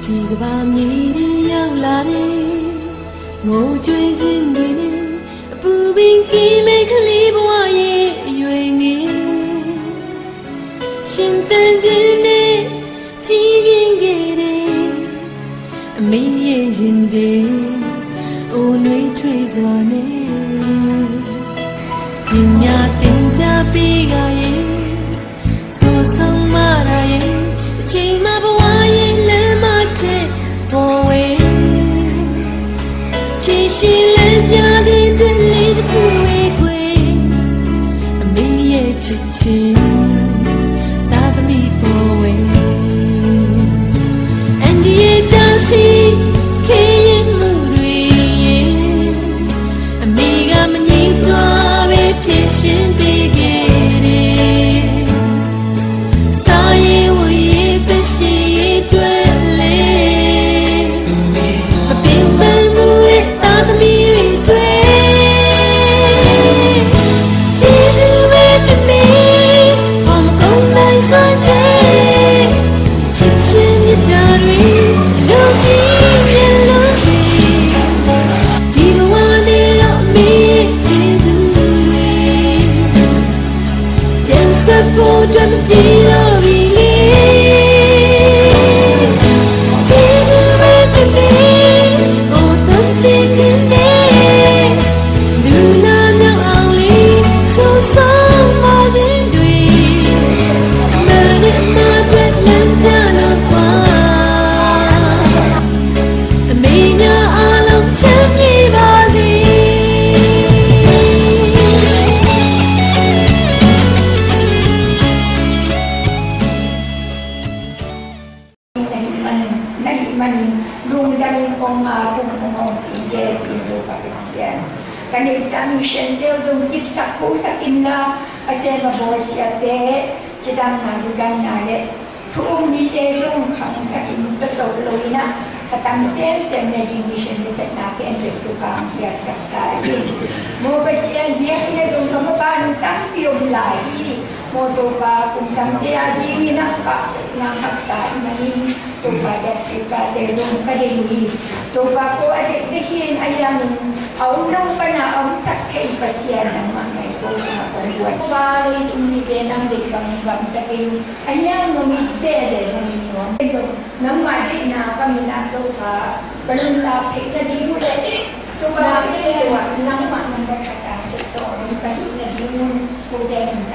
ဒီကဘာမြေရောက်လာတယ်ငိုကြွေးခြင်းတွေနဲ့အပူပင်ကင်းမဲ့ကလေးဘဝရဲ့အရွယ်ငယ်ရှင်တန်ခြင်းနဲ့ကြီးပြင်းခဲ့တယ်အမေရဲ့ရင်တွေအိုနှွေးထွေးစွာနဲ့ပညာသင်ကြားပေးကြရဲ့ဆိုဆောင်မရရဲ့အချိန်မှဘဝရဲ့လမ်းမတဲ့ပေါ်ဝဲချီရှိလဲပြခြင်းတွေလေးတစ်ခုဝေးခွေအမေရဲ့ချစ်ချင်းသာသမီပေါ်ဝဲအန်ဒီရဲ့ဒါစီခေရင်မှုတွေအမေကမငြိမ်သွားပဲဖြစ်ရှင်ပေးခဲ့တယ်စာရေးဝရေးပရှိရေးတွေလေမပင်ပန်းမှုရဲ့သာသမီတွေကျေးဇူးပဲမေဟောင်းကုန်နိုင်စွမ်းတဲ့ချစ်ချင်းမြတ်တာတွေလူကြီးမျက်လုံးတွေဒီဘဝနဲ့တော့အမေကျေးဇူးတွေပြန်ဆက်ဖို့အတွက်မပြေတော့ပြီလေကျေးဇူးပဲမေအိုတန်တဲ့ခြင်းနဲ့လူနာမြောက်အောင်လေးဆိုဆောင်ပါခြင်းတွေမနဲ့မတဲ့လမ်းပြလို့ပါအမေများအားလုံးချမ်းမြေပါစေมันlungdang kong kung pinggir pinto kapasyan. Kanil sa mission del dung tip sakpo sa kinla ase mabor siya te chidang na lugang na le tuong ni te dung kang sa kinto lo ina katang sem na di mission ni sa nakin to kang siya sa kaya mo ba siya diya kina dung kamapan tang piyong lahi mo to ba kung tang tiya di na kaksa manin to ba da te dung kadeni to ba ko adik dikin ayang aun nang pana ang sakay pasyan ng mga ito na pagbuwan. Bali tumigil ang dikang takin ayang mamitsede maninyon. Ito nang mali na kami nato ka kalun laki sa di mo dati to ba siya nang manang bakata ito ang kalun na di mo puder ng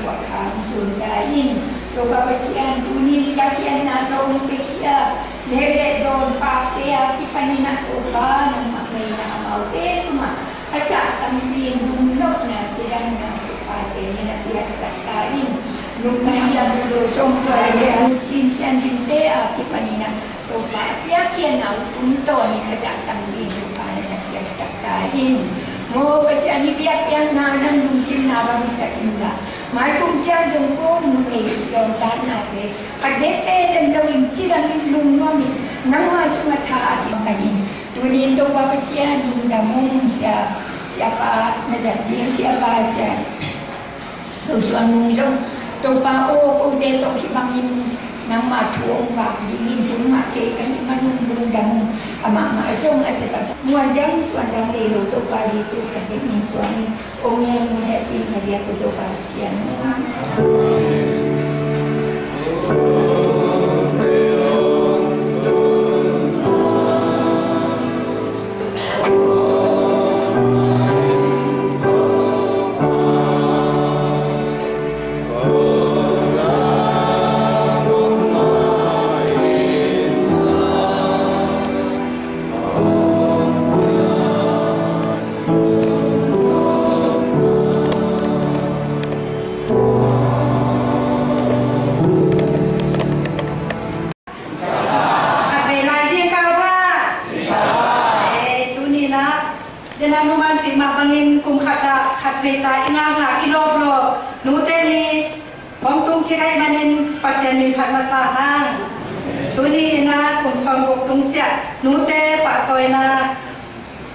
wakang sundayin. To ba pasyan dunin kakian nato ang pikya nere doon pa kaya kipanina ko ba ng may naamaute ma asa tambien dunok na silang na pate na piyak sa kain nung mahiyang do songpa ya chinsian dinte kipanina to pa piyak yan na punto ni asa tambien pa na piyak sa kain mo kasi ani piyak yan na nang dungkin na ba sa kinla mai kung siya dung ko nung yon tan natin pagdepe dan gawin silang lungwami nang masumata at kain Tunin daw ba siya damong siapa na jadi siapa siya tusuan mong daw pa o deto hibangin ng matuong ba dingin yung mati kayo manunong damong ama maasong asabat muadang suandang lelo daw pa Yesu kabining suami kung yan mo natin na diya ko daw pa siya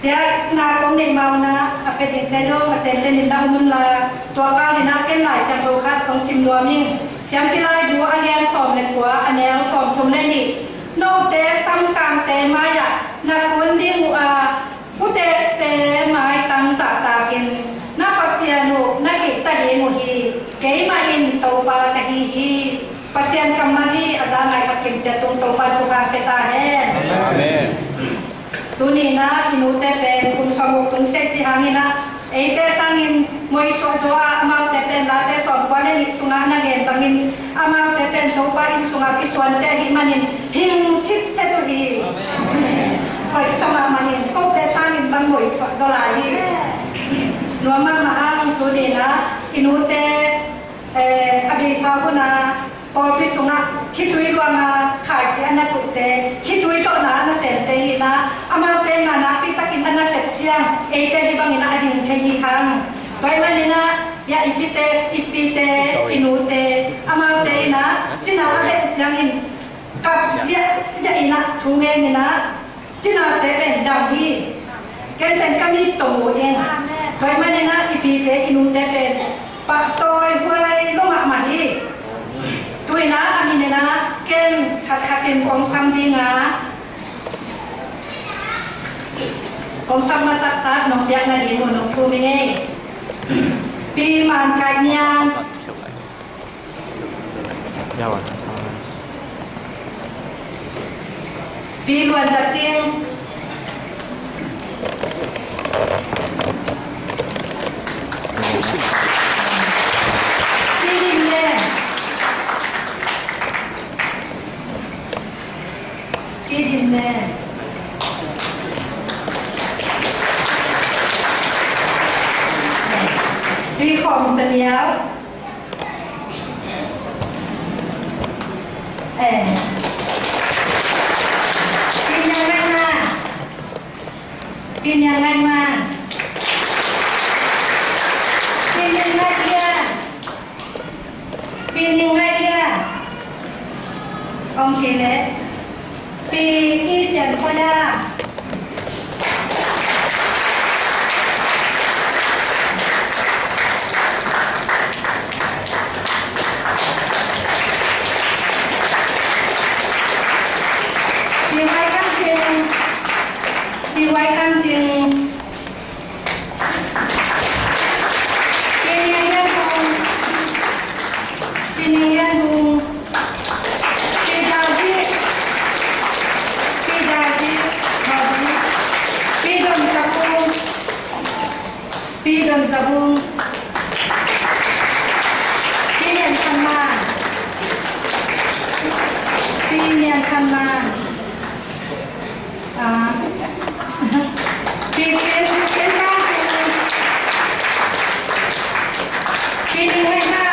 Dia na kong ni mau na apedik dedo masente ni lau mun la tua kali na ken lai siang rokat kong sim dua ming siang pilai dua alian som le kwa anel som thum le ni โนเตสังการเตมายะนักคนดิ้งพุเตเตไม้ตังสาตากินนักปัสยานุนักกิตาเดมุฮีเกยมาอินโตปาตะฮีฮีปัสยันกัมมาฮีอาจารย์ไงกับกินจะตุงโตปาจุกาเปตาเฮอาเมนตุนีนะอินุเตเป็นคุณสมุตุงเซจิฮามินะเอเตสังอินมวยสวดว่าอามาเตเป็นลาเตสอนวันนี้สุนัขนักเรียนตังอินอามาเตเป็นโตปาอินสุนัขพิสวนเตหิมันินหิงสิทเซตุฮีคอยสมามันินก็เตสังอินบังมวยสวดลายนวมันมาอังตุนีนะอินุเตอดีสาวคนน่ะพอพิสุนัขคิดดูอีกว่ามาขายเสียนักตุเตคิดดูอีกว่านะเสพเตหินะอามาเตงานะพิตากินนะเสพเชียงเอเตดิบังอินะอดินเทหิคังไปมันนี่นะยาอิปิเตอินูเตอามาเตนะจินาเฮเชียงอินกับเสียอินะทุ่งเงินนี่นะจินาเตเป็นดาวดีแกนเต็นก็มีตัวเองไปมันนี่นะอิปิเตอินูเตเป็นปักตอยไว้ลงมาดีตัวนะอันนี้นะเก่งขัดเก่งของซ้ำดีนะของซ้ำมาสักน้องยังนาดีน้องทูมิเง่ปีมันไก่เนียนปีล้วนจะจริงปีของเสียวปียังไงมาปียังไงมาปียังไงเดียปียังไงเดียองค์เล็กปีที่เสียงพยาปีไว้ข้างจริงปีนี้ยันบุงปีนี้ยันบุงปีดาวที่ปีดมจับุงปีเนียนคันมาปีเนียนคันมาปีเชียนบ้านปีนี้ให้ห้า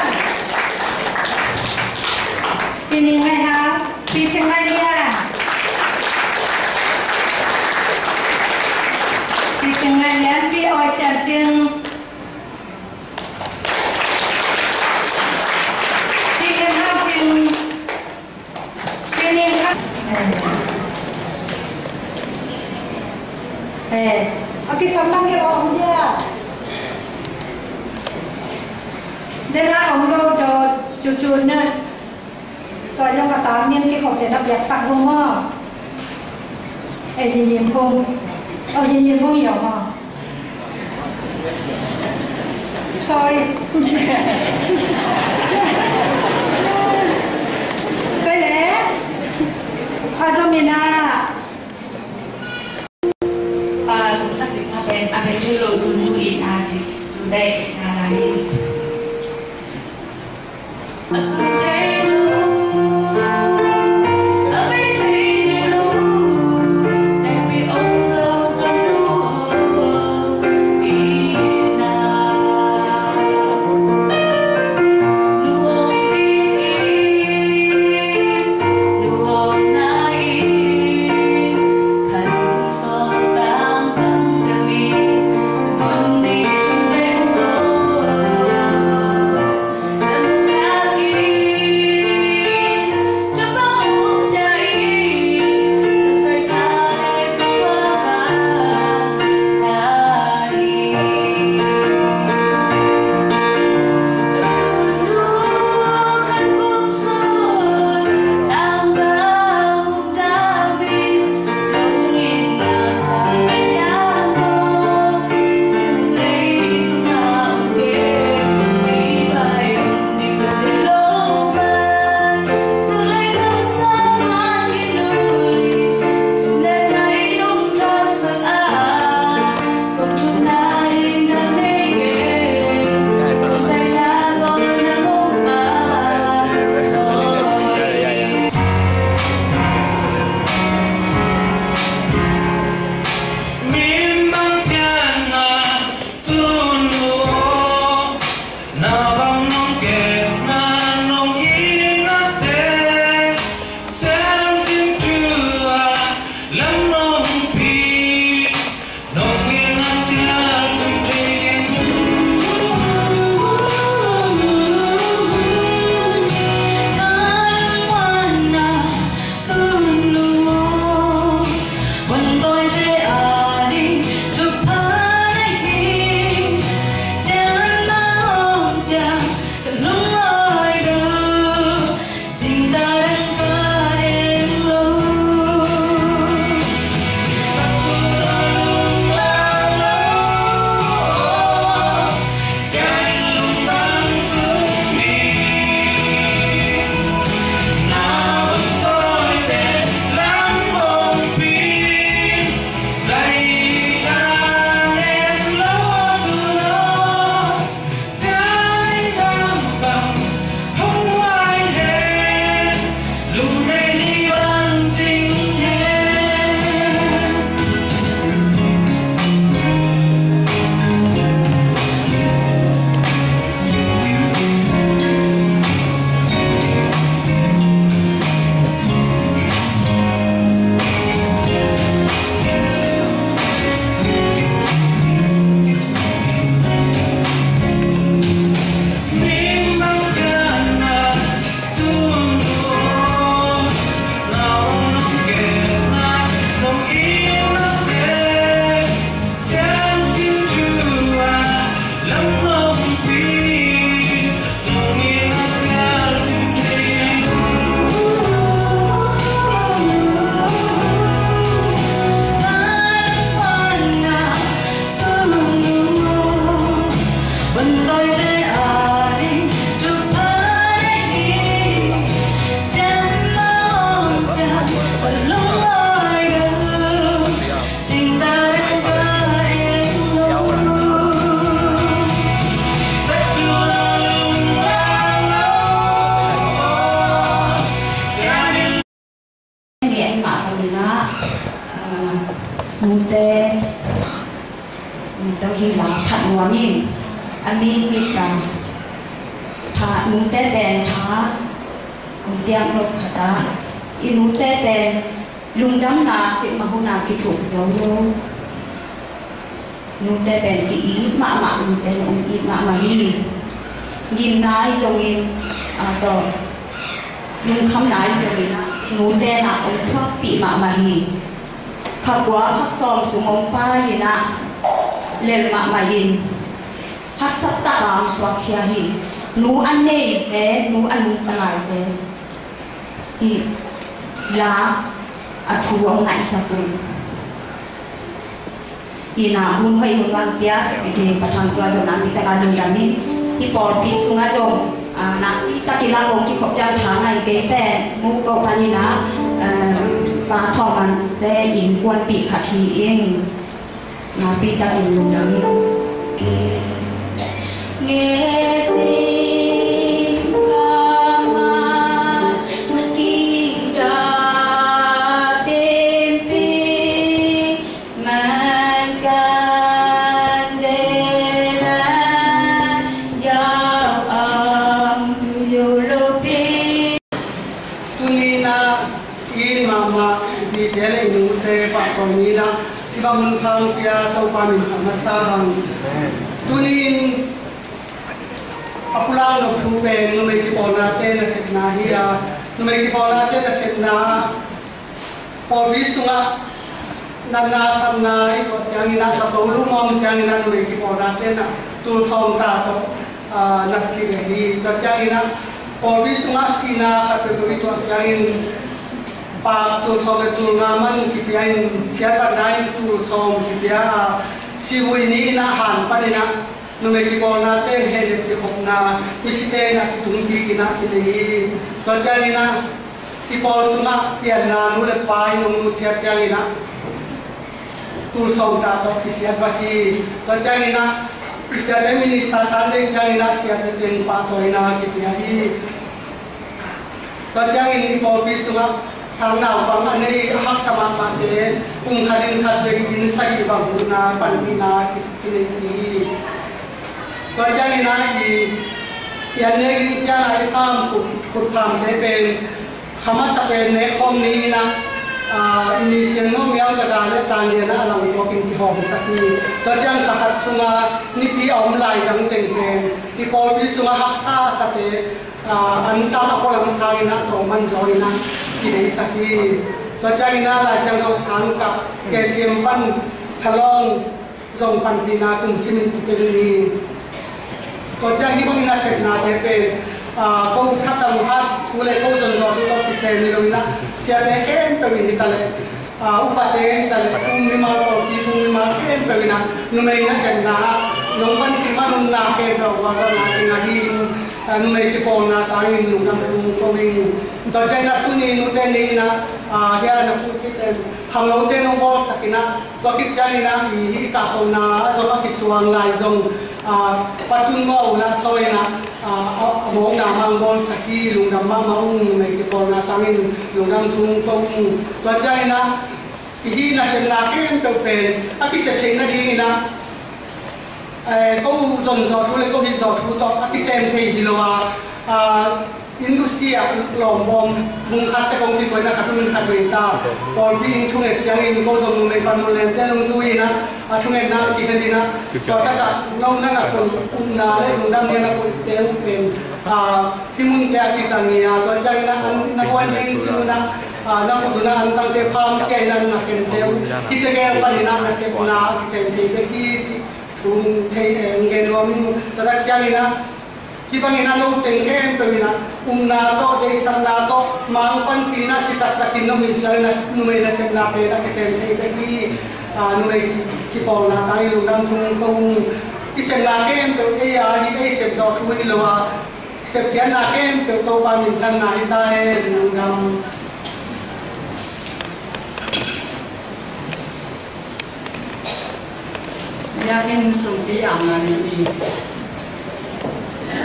ปีนี้ให้ห้าปีเชียงใหม่เนี่ยปีเชียงใหม่เนี่ยปีออยเสียงจึงปีเชียงห้าจึงปีนี้ครับAki sama ke orang dia. Dia orang lo do cucu ne. Kalau yang kata ni kita kau tidak biasa rumah. Yin pun, yin pun ya mah. Sorry. Boleh? Azamina.เป็นอะไรที่เราดูอินอาจิดูได้อะไร nung te tao hi là thật ngoan min anh mi biết là thà nung te bèn thà cùng tiếng lộc hả in nung te bèn lung đắm na chị mà hôm nào kỹ thuật giống luôn nung te bèn kỹ mạ nung te nung ít mạ hi gim nái giống in tao nung khăm nái giống in nung te na ông thoát bị mạ hi khắp quá khắp xóm xuống ông pa gì nè lên mạ hin hát sắp tạ làm xoa kia hi nú ăn nê thế nú ăn lại thế hi là thu ông này sao cũng ina hun hoi hun wan pias ide patang tua zo nan kita kan dami ki por pi sunga zo na kita kila ko ki khop jang thang ngai ke te mu ko pani na pa tho man te in kwan pi khathi eng na pi ta in lu dami nghe xin kama mati da ibang hang kaya tau pamin masahang tunin apulang no thuben no mai ki pona te na sekna hiya no mai ki pona te na sekna por bisunga nana samna I ko changina ka tolu mom changina no mai ki pona te na tul song ta to nakki hi to changina por bisunga sina ka pe to changin pa tu som tu ngaman kipiain siapa naik tu som kipia siwui ni na han pa ni na nume ki bona te he ki khopna misite na tung ki kina ki to chani na ki pol suna pian na nu le pai nu sia chani na tu som ta to ki sia ba ki to chani na ki sia de minista san de chani na sia de ten pa to ina ki pia hi to chani ni pol pi suna sang nào bằng anh ấy học sama mate cùng khai in sai bằng na pandina thì có chăng là gì hiện nay cha ai tham cuộc tham thế về khám sát về này không ní na ini semua miao jaga le tanya na alang ko kin ki hom sakni to jang ka hat sunga ni pi om lai dang teng teng ki ko pi sunga hak sa sa te an ta ko lang sai na to man zoi na ki dei sakni to jang na la jang ko sang ka ke sim pan thalong zong pan pi na kum sim ki pe ni to jang hi bang na set na te pe câu khát tầm hát thu lệ câu dần dần thu tập xem như vậy na xem này em phải bị tale upate tale umima ko umima em phải na numai na xem na nongkan kima nong na ke do wa na ngadi numai ki pon na tai nu nam tu ko ni to jai na tu ni nu te ni na ya na pu si te ham lo te no bo sakina ko ki chai na hi ka to na zo ka ki suang lai zong patun mo la soi na mong na mang bon saki lung dam ma maung mai ki pon na tamin lung dam chung ko to chai na hi na sem na kem to pen aki se thei na ding na câu dần dò thu lên câu hiện dò thu to aki sem thei hi lo Indonesia lom bom mung khat te kong ti ko na khat mun khat be ta por bi thung et chang in ko zong nei pan len te long zui na thung et na ki kan dina to ta ka no na na ko na le lung dam ne na ko te u pen ti mun te ki sang ni na ko chang na wan ring su na na ko na an tang te pam ke na na ken te u ki te ge pa ni na se na ki se te ki chi tung te ngen lo mi ta chang na Di bangin alo tengkem pemina nato de sang nato mang pan pina citak takin no minjal na numay na sem na pe na kesem te ki numay ki pol na tai lu nam thung kong ki sem na kem pe e ya hi e sem zo thu ni lo sem kian na kem pe to pa min tan na ita e nang gam ya in sum ti ang na ni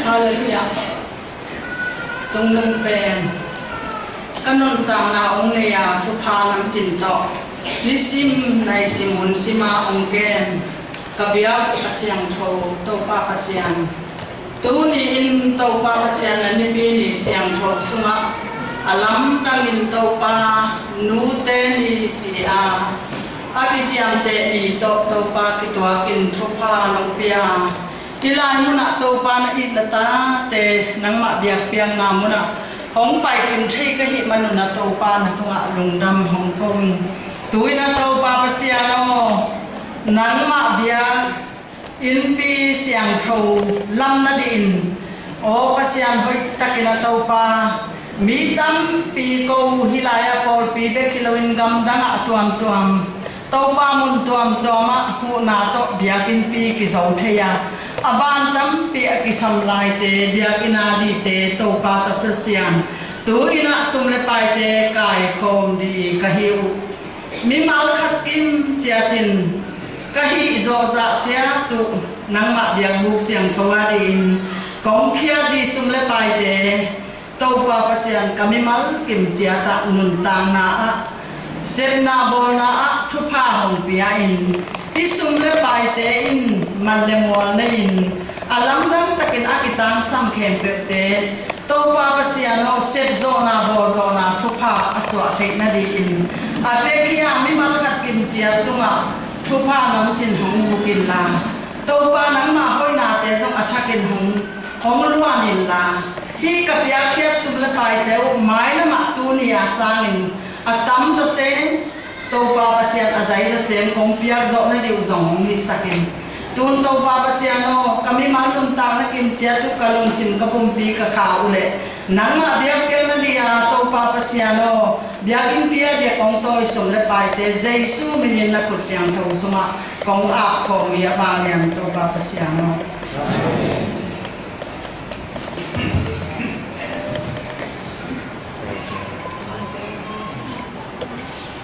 Hallelujah. Tung nung pen, kanon tang na ong ne ya chu pa nang jin to. นิสิมในสิมุนสิมาองเกนกะเบียกเสียงโชโตปาเสียนตูนี่อินโตปาเสียนนี่ปีนี่เสียงโชสุงะอาลัมดังอินโตปานูเตนี่จีอาอากิจิอันเตนี่โตปากิตัวกินชุพาลงเปียทีลายมุนะโตปานะอิตตาเตนังมาเบียกเปียงงามุนะของไปกินใช่ก็หิมันนะโตปานะทุงะลงดำของทงตุยนะโตปาเสียนโนนังมาเบียอินปีเสียงโชลำนาดินโอปัสยันหอยตักินาเตาปามีตั้มปีโกฮิลายาปอลปีเบกิโลอินกัมดังอัตวมเตาปามุนตวมมะหูนาโตเบียกินปีกิโซเทียอบานตั้มปีกิสัมลายเตเบียกินาดีเตเตาปาตะปัสยันตุยนะสุมเลปายเตกายโคมดีกะฮิวมีมาลขัดกินเจียตินกะฮิโซซาเจียตุนังมาเบียงบุกเสียงทวาดินกองเพียดีสุมเลปายเตโตปาปัสยันกามิมัลกิมเจียตะนุนตางนาเซนนาโบนาชุพาหงเปียอินที่สุมเลปายเตอินมันเลมวลเนอินอาลัมดังตะกินอากิตังสัมเข็มเปเตโตปาปัสยันโอเซฟโซนาโบโซนาชุพาอสวะเทนาดีอินอาเปคียมิมัลขัดกิมเจียตุงะชุพาน้ำจินหงบุกินลาโตปานังมาห้อยนาเตซงอัชกินหงล้วนนินลาฮีกับยาเคียสุบเลปายเตวไม้ละมาตูนียาสังอินอัตมโจเซนโตปาปัสยันอาศัยโจเซนคงเปียกโจนดิวจงมิสักินตุนโตปาปัสยันโนกามิมันตุนตางนักินเจตุกาลุนสินกับปุ่มปีกะขาวเลนังมาเบียกเกลนดียาโตปาปัสยันโนเบียกินเปียเดียกองโตยสุบเลปายเตเจซูมินินนักุสยังโตสุมากองอาบของยาบางยังโตปาปัสยันโน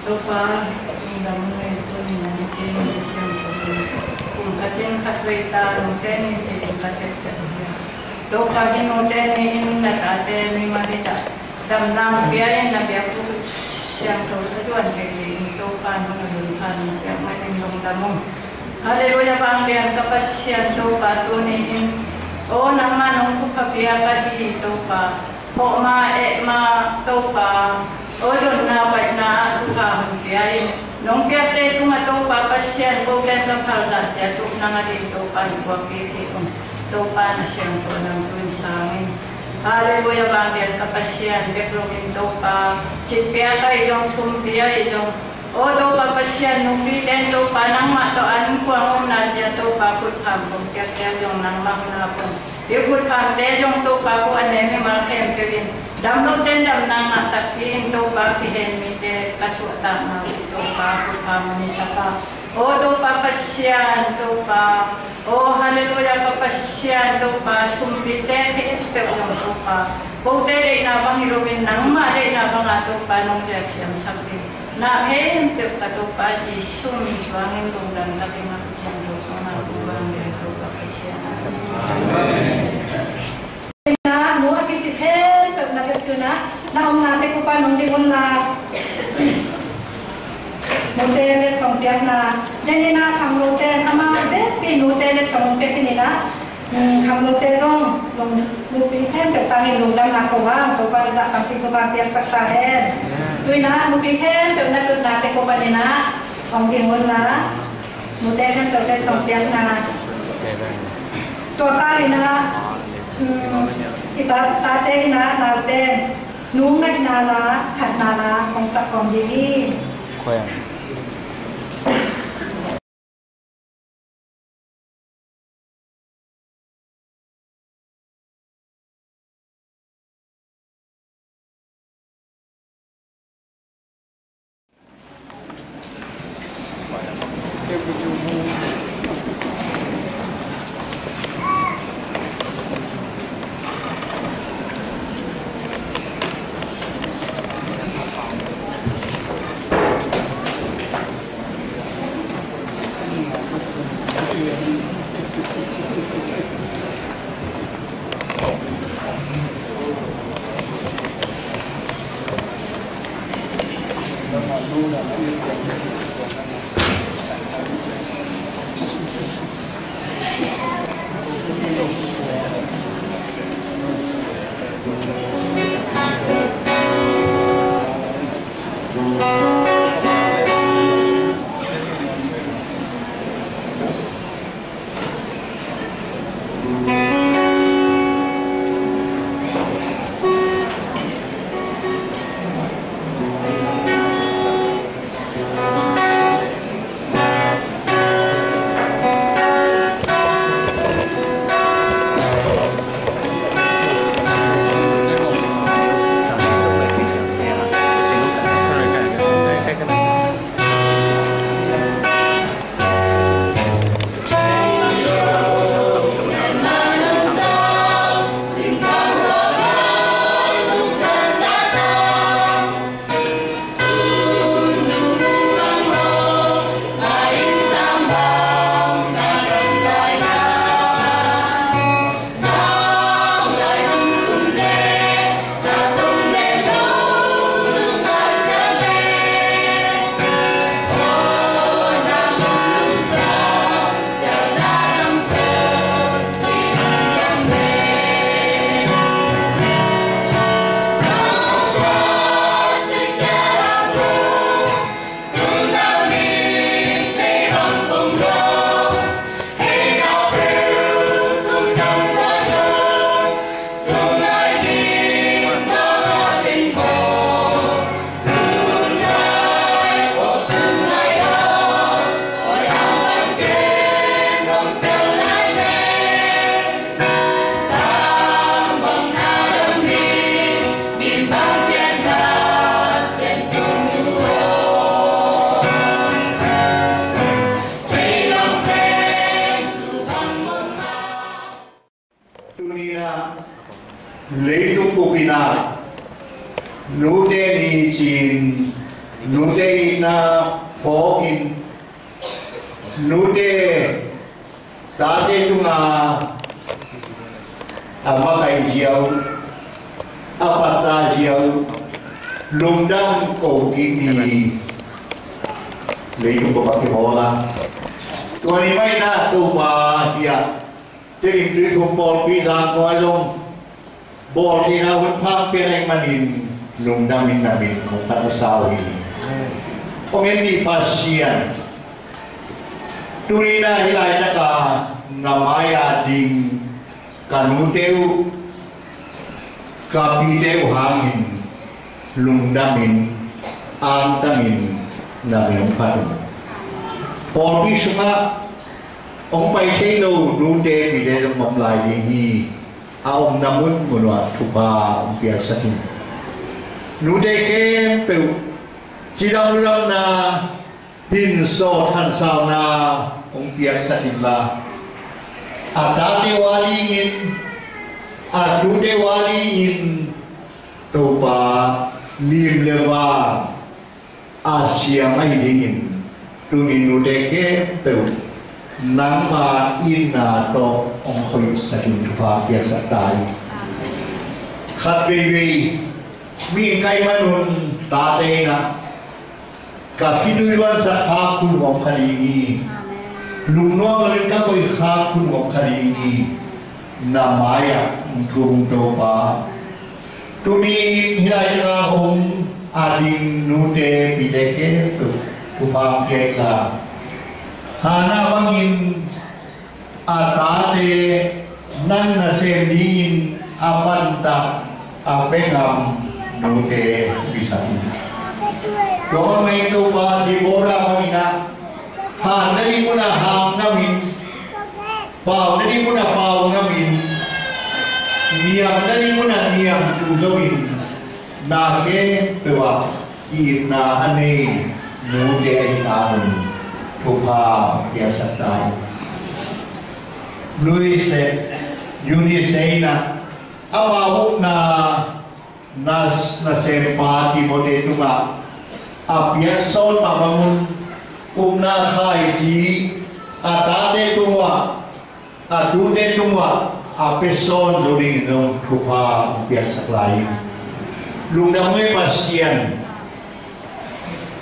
โตปาดำเนินตัวนั้นเองเสียงคุณกระเจนขัดเวตาโนเตนิจิตกระเจนกันโตปาหิโนเตนิอินนัตอาเตมิมาดิจาดำน้ำเบียร์นับเบียร์ผู้เสียงโตสะจวนเกลีโตปานุนพันเบียร์ไม่ได้ลงดำมุฮาเลลูยาบังเบียร์กับปัสเซียนโตปาตัวนี้อินโอ้น้ำมันองคุขเบียร์กะดีโตปาโคมามาโตปาโอ้จนนาไปนาทุกางเดียร์น้องเปียเตตุมาโตปาปัสเซียนโบเกนกับพาลดัดเจตุนังอดีโตปาอีกว่าปีที่องโตปานาเซียนโตนังตุนสามิฮาเลลูยาบางเดียนกับปัสเซียนเบกโลกินโตปาจิตเปียก็อีจงซุมเปียอีจงโอ้โตปาปัสเซียนนุ่มปีเดนโตปานังมาโตอันควงองนาเจโตปาพุทธามผมเปียจงนังมาคุณาพงเดี๋ยวพุทธามเดจงโตปาผู้อันไหนไม่มาเข้มเกวินดำลงเต้นดำนางอัตพินโตปาที่เห็นมีเดกสุตามาโตปาพุทธามุนิสปาโอโตปาปัสยันโตปาโอฮาเลลูยาปาปัสยันโตปาสุมพิเตเทเตวงโตปาโปเตเดนาบังฮิโรวินนังมาเดนาบังอาโตปานงเจเซียมสักดินาเฮมเตปโตปาจิสุมิสวังอินโดดันตะเกมาพิจันโตสนาบุบังเดโตปาปัสยันนะหนูกิจิเทแบบนักเรียนนะน้าองนาเตกุปานงดิงนาโมเดลสองเดียนะยันนะคำโนเตอามาเด็กปีโนเตลสองเป็กนี่นะคำโนเตจงลงลูปีแทนกับตังอินลงดำนาโกว่างตัวปาริจาคำติตัวบางเปียสักตาเองตุยนะลูปีแทนกับนักนาเตกุปานี่นะของดิงนะโมเดลกับตัวสองเดียนะตัวตาเลยนะkita tate na natin nungad na hat na kung sa kondili.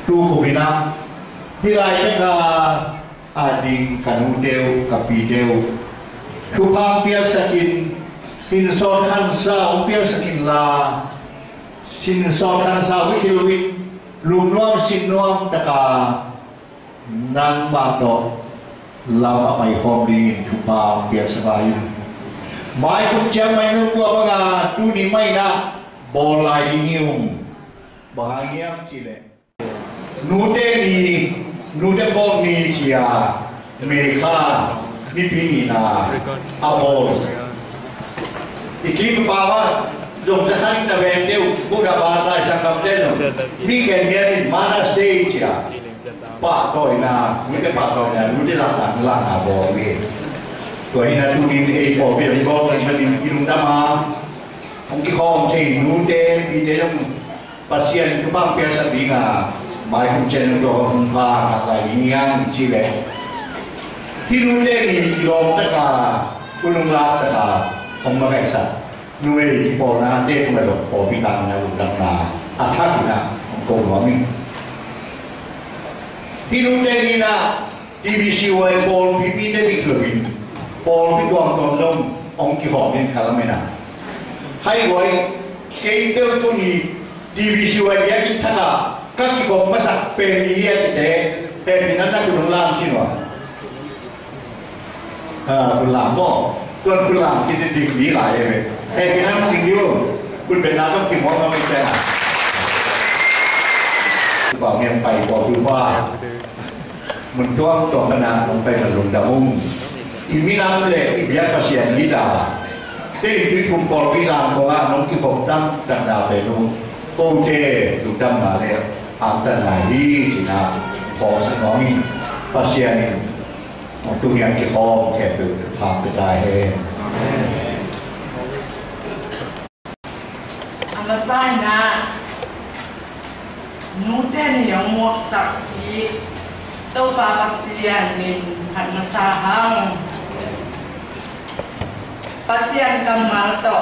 tu ko bina hilai te ka ading kanu deu kapi deu tu pang pia sakin hin son khan sa pia sakin la sin son khan sa wi hilwin lum nuam sin nuam ta ka nang ma do lao mai hom ding tu pang pia sabai mai kum chang mai nu ko ba tu ni mai na bol lai ngium ba ngiam chi le nu te phong ni chia me kha ni pi ni na a bol iklim ba wa jom jahan ta ven deu bu da ba ta sang kam de no mi ken me ni mana stage ya pa to na mi ke pa to na nu de la na bo we to ina tu ni e po bi bo ni ni ilung da ma ông ki khom thi nu de bi de long pasien tu bang pia sa bi nga mai hum chen do hum pa ka lai niang chi le hi nu de ni long ta ka ulung la sa ka hom ma ka sa nu e ki po na de tu ma do po bi tang na lu dang na a tha ki na ko lo mi hi nu de ni na DBC wa pol pi pi de bi klubin pol pi do ton long ông ki khom ni khala me na hay gọi cái tiêu tu ni division ya kita các cái gồm mà sạch phê ni ya chỉ để mình nó cũng làm gì nữaคุณlàmบ่ตัวคุณlàmที่จะดิ่งดีหลายเลยแต่พี่น้องดิ่งเดียวคุณเป็นน้าต้องกินหม้อไม่ใช่บอกเมียนไปบอกคือว่ามันจ้องตัวขนาดลงไปกับลงดามุ่งอีมีน้ำเลยอีเบียร์ภาษีนี้ด่าที่ที่คุมกอลพิจารณ์เพราะว่าน้องที่ผมตั้งดังดาวไปนู้นโกเจถูกตั้งมาแล้วอันตรายดีจีน่าพอสนองภาษีนี้ตัวอย่างที่เขาแค่ตัวพาไปได้เองอามาใส่นะนูเต้นยังหมวกสักทีตัวปลาภาษีนี้หันมาสาหังpasien kamal to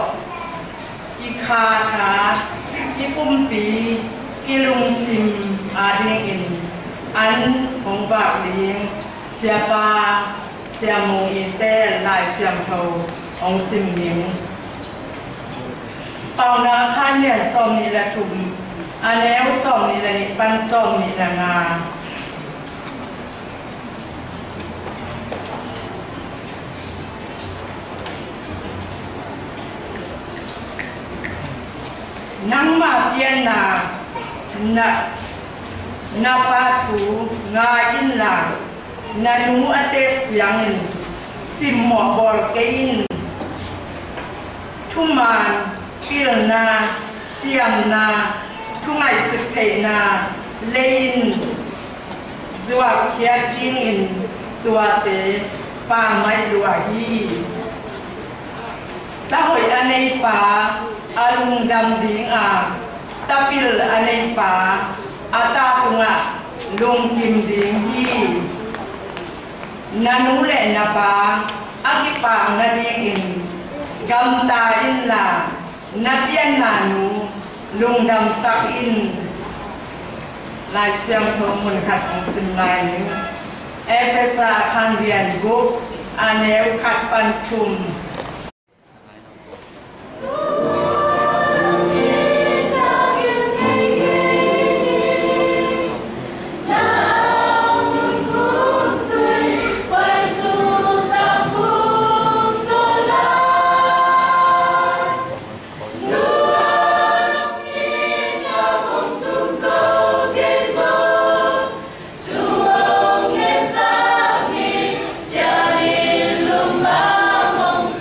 ikha ipumpi ilung sim ading in an hong bak ling siapa siamu ite lai siam tho ong sim ning pau na khan ne som ni la thum aneu som ni la ni pan som ni la nga nang ma pian na pa tu nga in la na nu ate chiang in sim mo bol ke in thuman pil na siam na thungai sik the na lein zuwa khia jing in tua te pa mai lua hi ta hoi anei pa alung dam ding tapil anei pa ata tunga lung kim ding hi nanu le na pa akipa na ding in gam ta in la na pian nanu lung dam sak in lai siam thong mun khat ong sim lai ni efesa khan dian go aneu khat pan thum Hãy subscribe cho kênh Ghiền Mì Gõ để không bỏ lỡ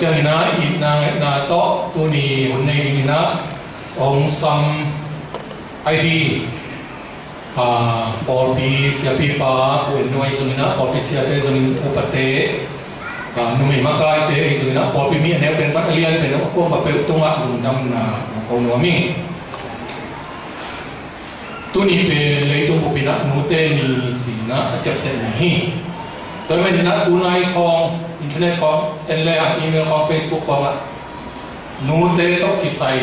chen ina na to tu ni hun nei ina ong sam ai por pi sia pi pa ko noi zumina por pi sia te zumin upate numi makai te zumina por pi mi ne pen pat alian pen ko ma pe tunga nam na ko no mi tu ni pe le tu pu pina nu te ni zina chep te ni tôi mình đã tu nai con internet con tên email con Facebook con nu te to kisai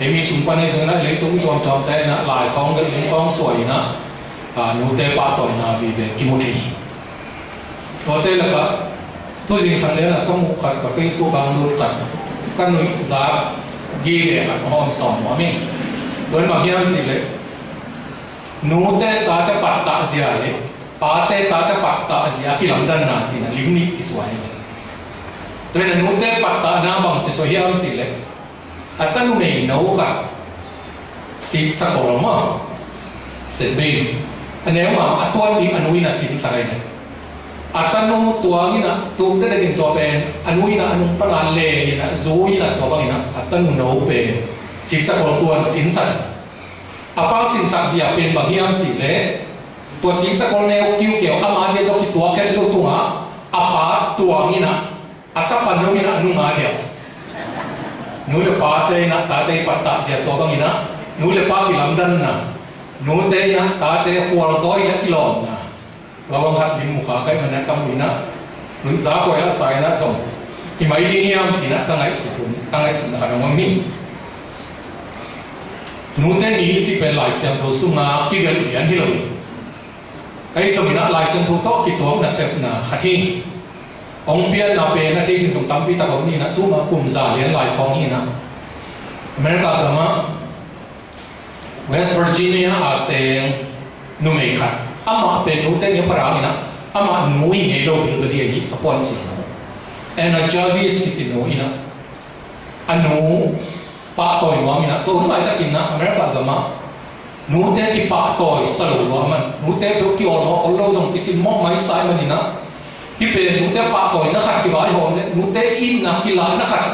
emi xung quanh này rằng là lấy tung tròn te na lại con cái những con sỏi na nu te ba tuổi na vì về kimchi có te là cả tôi riêng sang đấy là có một cái Facebook bằng nu cả các núi giá ghi để mà hòn sỏi mà mình đối mặt nhau gì đấy nu te ta bắt ta gì đấy Pate tata pakta asia kilamdan na china limni iswai. Tôi nên nút té pakta na bằng chỉ số hiếm chỉ lệ. Atan nu này nấu cả xịt sa cổ mà sẽ bên. Nếu mà atuan đi anui na xịt sa cái này. Atan nu tua như na tu cái này tua bên anui na anung palan lệ như na zui na tua bằng như na atan nu nấu bên xịt sa cổ tuan xịt sa. Apa xịt sa siapa bên bằng hiếm chỉ lệ. Tua sing sa kol neo kiu keo ama dia so ki tua ket lu tunga apa tua ngina atapan no ngina anu nga dia nu le pa te na ta te patta sia to bang ina nu le pa ki lamdan na nu te na ta te hual zoi na kilom na lawang hat lim mukha kai man kam ina nu za ko ya sai na song ki mai li hiam chi na tangai su na ka ngam mi nu te ni chi pe lai siam do su nga ki ga lian hi lo cái số mình lại xem thu tốt cái tuồng là xem là hạt hi ông biên là về là thì dùng tắm bị tao cũng như là tu mà cùng giả liên lại phong như là America đó mà West Virginia ở tên New Mexico ama tên nút tên những parang như là ama nuôi nghe đâu bị cái gì ở quan chỉ and a Jarvis thì nuôi như là anh nuôi ba tuổi mà mình là tôi không phải là kinh là America đó mà nu te ki pa toy salo lo man nu te do ki on ho lo jong ki sim mo mai sai man ina ki pe nu te pa toy na khat ki vai hom le nu te in na ki la na khat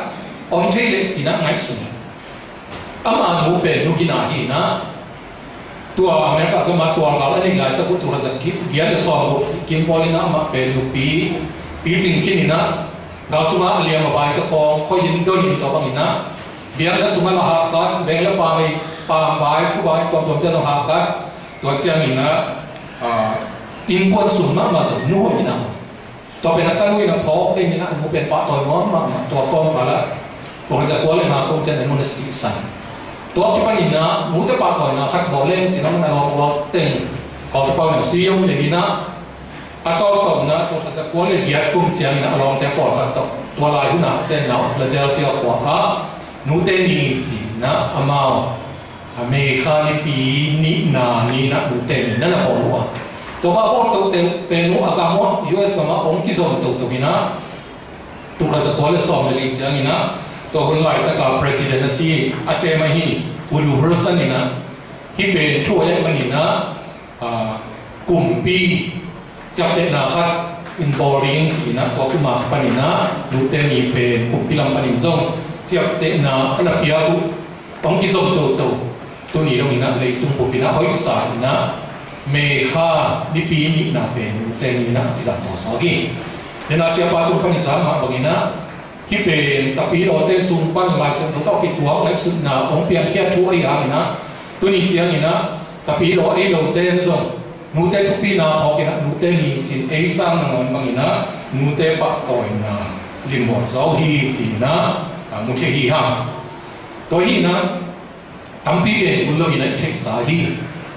on the le chi na ngai su ama nu pe nu ki na hi na tua America ko ma tua ga la ni la ta ku tu ra za ki gia le so bo kim polina ma pe nu pi jing ki ni na ga su ma alia ma bai ta ko yin do ni to bang ina bia la su ma la ha ka ve la pa mai pa vai thu vai tom te so ha ka to chiang in na in quan sum ma so nu ni na to pe na ta nu na pho pe ni na nu pe pa to mo ma to pom pa la ko ja ko le ma ko chen nu na si san to ki pa ni na nu te pa to na khat bo len si na na lo ten ko pa na si yo ni na a to na to sa ko le ya kum chiang na long te po khat to to la hu na ten na Philadelphia ko ha nu te ni chi na amao America ni pi ni na nu te ni na po wa to ba po to te pe nu agamo US ma ong ki zo to bina tu ka sa ko le so le chiang ina to hun lai ta ka president si ase ma hi uru person ina hi pe thu ya ma ni na kum pi chap te na khat in boring chi na ko ku ma pa ni na nu te ni pe kum pi lam pa ni zong chap te na ana pia ku ong ki zo to tu ni lo ina le tum pu pi na hoi sa na me kha ni pi ni na pe nu te ni na ki za to so gi de na sia pa tu pa ni sa ma ba ina ki pe ta pi ro te sum pan lai sen to ki tuak lai sun na ong pian khia thu ai ha ina tu ni chiang ina ta pi ro ai lo te zo nu te thu pi na ho ki na nu te ni sin ai sang na ngon bang ina nu te pa toi na lim mo zo hi chi na mu the hi ha to hi na tampi ke ulo ina thek sa hi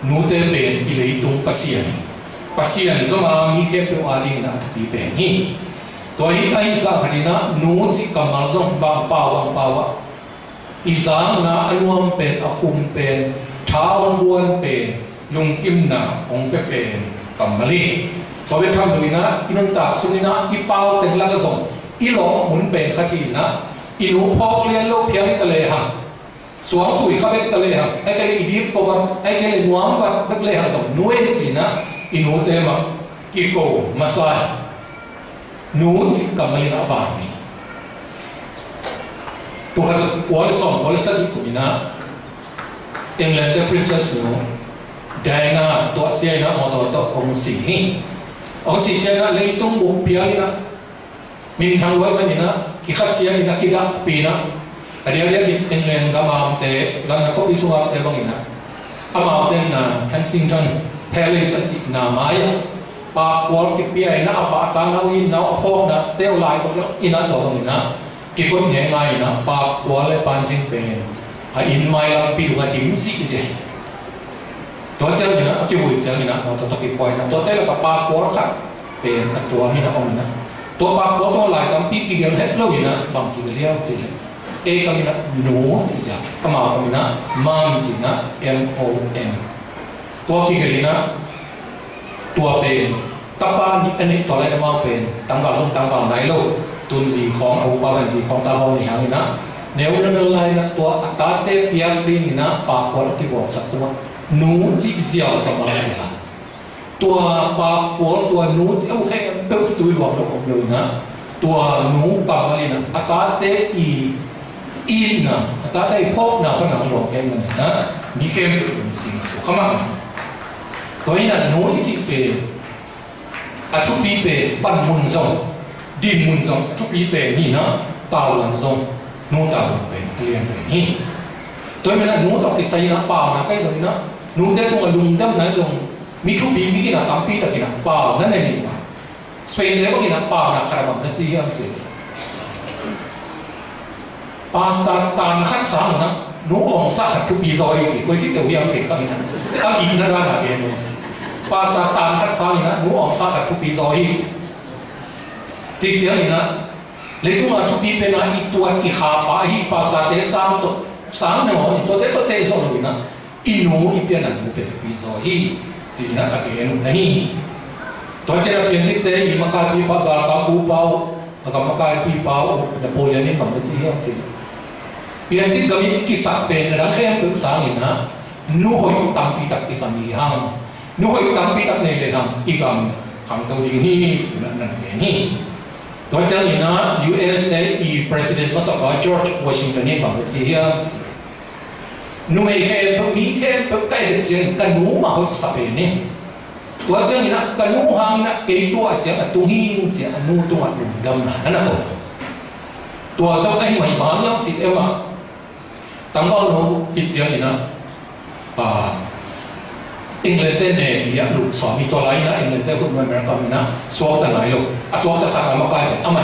nu te pe i le tung pasian zo ma mi ke pe wa ding na ti pe hi to hi ai za khadina nu chi kamal zo ba pa wa izang na anuam pe akhum pe thawang buan pe lung kim na ong pe pe kamali to be tham do ina inong ta sunina ki pau ten la ga zo i lo mun pe khathi na i lu phok lian lo phiang ta le ha suang sui kha bek ta le ha ai ka i dip po wa ai ka le nuam wa bek le ha zo nuai chi na i nu te ma ki ko masai nu chi kamali na wa ni ตัวหัวเลยส่งหัวเลยสักอีกคนนะEngland the princess นูได้นะตัวเสียนะมอตัวองค์สีเจ้านะเลยตุ้งบุกเปียนี่นะมีทางไว้มันนี่นะกิข้าเสียนี่นะกิกะปีนะแต่เดี๋ยวEngland ก็มาเตะแล้วนะก็พิสูจน์เตะบางอย่างนะอามาเตะนะ Kensington Palace สินาไม้ปากวอลกิเปียนะอาปากตาเราอินนะพอกนะเตะลายตัวอินนะตัวนี้นะกิคนใหญ่ไงนะปากวอลเลยปานซิงเป็นอินไม่เราไปดูกันดิ้มสิเสียตัวเจ้านี่นะที่หุ่นเจ้านี่นะตัวกิปอยนะตัวเตะเราปากวอลครับเป็นตัวนี่นะองนะตัวปากวอลตัวลายตั้งปีกิเดียวเห็ดเราอยู่นะบางกิเดียวสิก็มีนะหนูสิจ้ะก็มาก็มีนะมันสินะ MOM ตัวกิเดียวนะตัวเป็นตับบ้านอันนี้ตัวอะไรจะมาเป็นตั้งก่อนไหนโลกตุนสีของเอาปากสีของตาเขานี่ฮะนี่นะเนื้อเรื่องอะไรนะตัวอากาศเตะเปียกปีนี่นะปากวอลที่บอกสักตัวหนูจีเสียวกับมาเลยละตัวปากวอลตัวหนูจีโอเคเป็นตัวหลอกเราของเรานะตัวหนูกับมาเลยนะอากาศเตะอีนะอากาศเตะพกนะก็หนังหลอกแค่มันนะมีแค่เป็นสิ่งเข้ามาตัวนี้นะหนูจีเป็นอาชุบีเป็นปั้นมุนซงดินมุนซงชุบีเป็นนี่นะตาหลังซงนูตาหลังเป็นเรียนเป็นนี่ตัวนี้นะนูต้องติดใส่นะป่านะใกล้ซงนะนูเด็กตรงลุงดำนะซงมีชุบีมีกินนะตามปีตะกินนะป่านั่นเองนี่ว่าสเปนเด็กก็กินนะป่านะคาราบังนั่นสิครับสิปาสตาตานขัดสามนะนูองศาขัดชุบีซอยสิไว้ที่เดียวยังเก่งก็กินนะก็กินนะร้านอะไรเนี่ยปาสตาตานขัดสามนะนูองศาขัดชุบีซอยจริงๆนี่นะเลยกูมาชุบีเป็นอะไรอีตัวอีขาปะอีปาสตาเตะสามตัวสามเนี่ยมันตัวเด็กก็เตะสองเลยนะอีหนูอีเปียนันหนูเป็นชุบีซอยจริงนะก็เห็นนี่ตัวเจ้าเป็นนิดเตะอีมาการปีปะกาปูเปากับมาการปีเปาแต่โปรเลียนี่มันไม่ใช่เรื่องจริงเปลี่ยนที่กับอีกิสักเป็นนะแค่เป็นสามนี่นะนูหอยตั้งปีตักอิสามีห้างนูหอยตั้งปีตักในเลยห้างอีกคำตัวนี้นั่นนี่ตัวเจ้านี่นะ US ในPresident มาสักว่า George Washington นี่บอกว่าที่เฮียนูไม่แค่มีแค่ใกล้เจียงกันนูมาหอยสับเป็นนี่ตัวเจ้านี่นะกันนูห้างนี่นะเกี่ยตัวเจียงตัวหิ้งเจียงนูตัวหนุ่มดำนั่นนะตัวเจ้าไอ้ใหม่บ้านยังจิตเอ็มตั้งก็นูคิดเจียงนี่นะอังกฤษเนี่ยที่ลูกสามีตัวไรนะอังกฤษเนี่ยคุณอเมริกานะสวอตแต่ไหนลูกสวอตแต่สักการมาไกลทำไม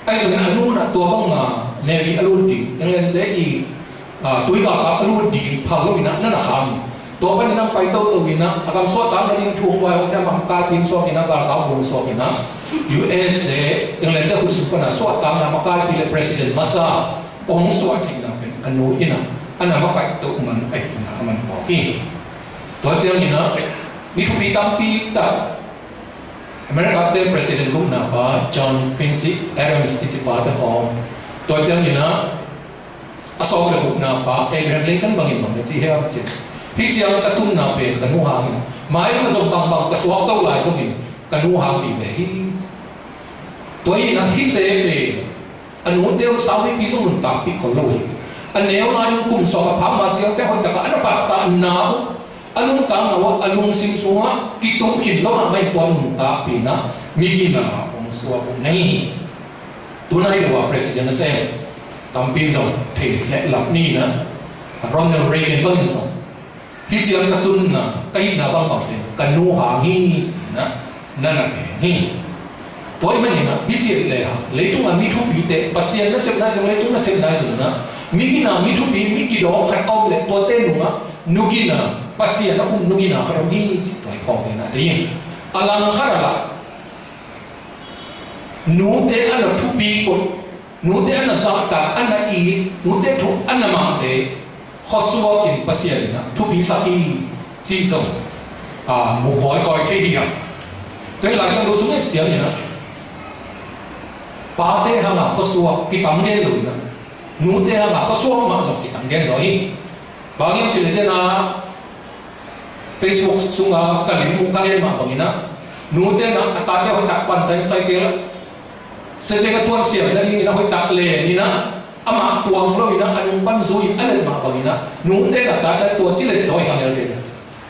ไอ้ส่วนนั้นนู่นนะตัวบ้องมาเนี่ยที่ลูกดีอังกฤษเนี่ยอีตัวอีกอ่ะลูกดีพาลูกนะนั่นแหละครับตัวเป็นนั่งไปโต้ตัววินะอาการสวอตตามนั้นยังช่วงวัยของจะมาการพินสวอตนะการเอาบุญสวอตนะ US เนี่ยอังกฤษเนี่ยคุณสุภาพสวอตตามนั้นมาการพิน President มาซาองสวอตที่นั่นเป็นอันนู้นนะอันนั้นมาไปตัวมันไอ้มันบอกที่ตัวเจ้านี่นะมีทุกปีตั้งปีตั้งอเมริกาเต็มประธานาธิบดีนะป่ะจอห์นควินซีแอดัมส์ที่ป่ะเจ้าของตัวเจ้านี่นะอาสองระบุนะป่ะเอเบรมลิงกันบางอย่างบางอย่างที่เฮียเจ้าที่เจ้ากระตุ้นนะเป็นกันหัวหางนะหมายว่าส่งบางกระสวกเท่าไหร่ส่งหินกันหัวหางที่เป็นตัวนี้นะฮิตเลยเป็นอันนู้นเดียวสาวไม่ปีส่งหนึ่งตามปีคนละวันอันเนี้ยมาอยู่กลุ่มสองพันมาเจ้าเจ้าคนแต่ก็อันนั้นปากตาหนาวalung tang nawa alung simsunga titukin lo na may buwan tapi na migi na ang suwa po nai tunay wa president na sem tampin zong te le lap ni na Ronald Reagan bangin zong hitiang katun na kahit na bang pamtin kanuha hi na hi toy man na hitiang le ha leitung na mitu bite pasien na sem na zong leitung na sem na zong na migi na mitu bi migi do kan au le to te nunga nugi na pasien na nugi na karam hi toy pong na de alang kharala nu te ana tu bi ko nu te ana sakta ana i nu te tu ana ma te khoswa in pasien na tu bi saki ji zong mo boy koi ke hi ya toy la sang do su ne jiang ni na pa te ha na khoswa ki tam de lo na nu te ha na khoswa ma zo ki tam de zo hi ba ngi chi le na Facebook sunga kalim mu ka ma ba na nu te na ta te ho tak pan tan sai ke se te ka tuan sia na ni na ho tak le ni na ama tuang lo ina anung pan zui alet ma bangina nu te ka ta to chi le zoi ka le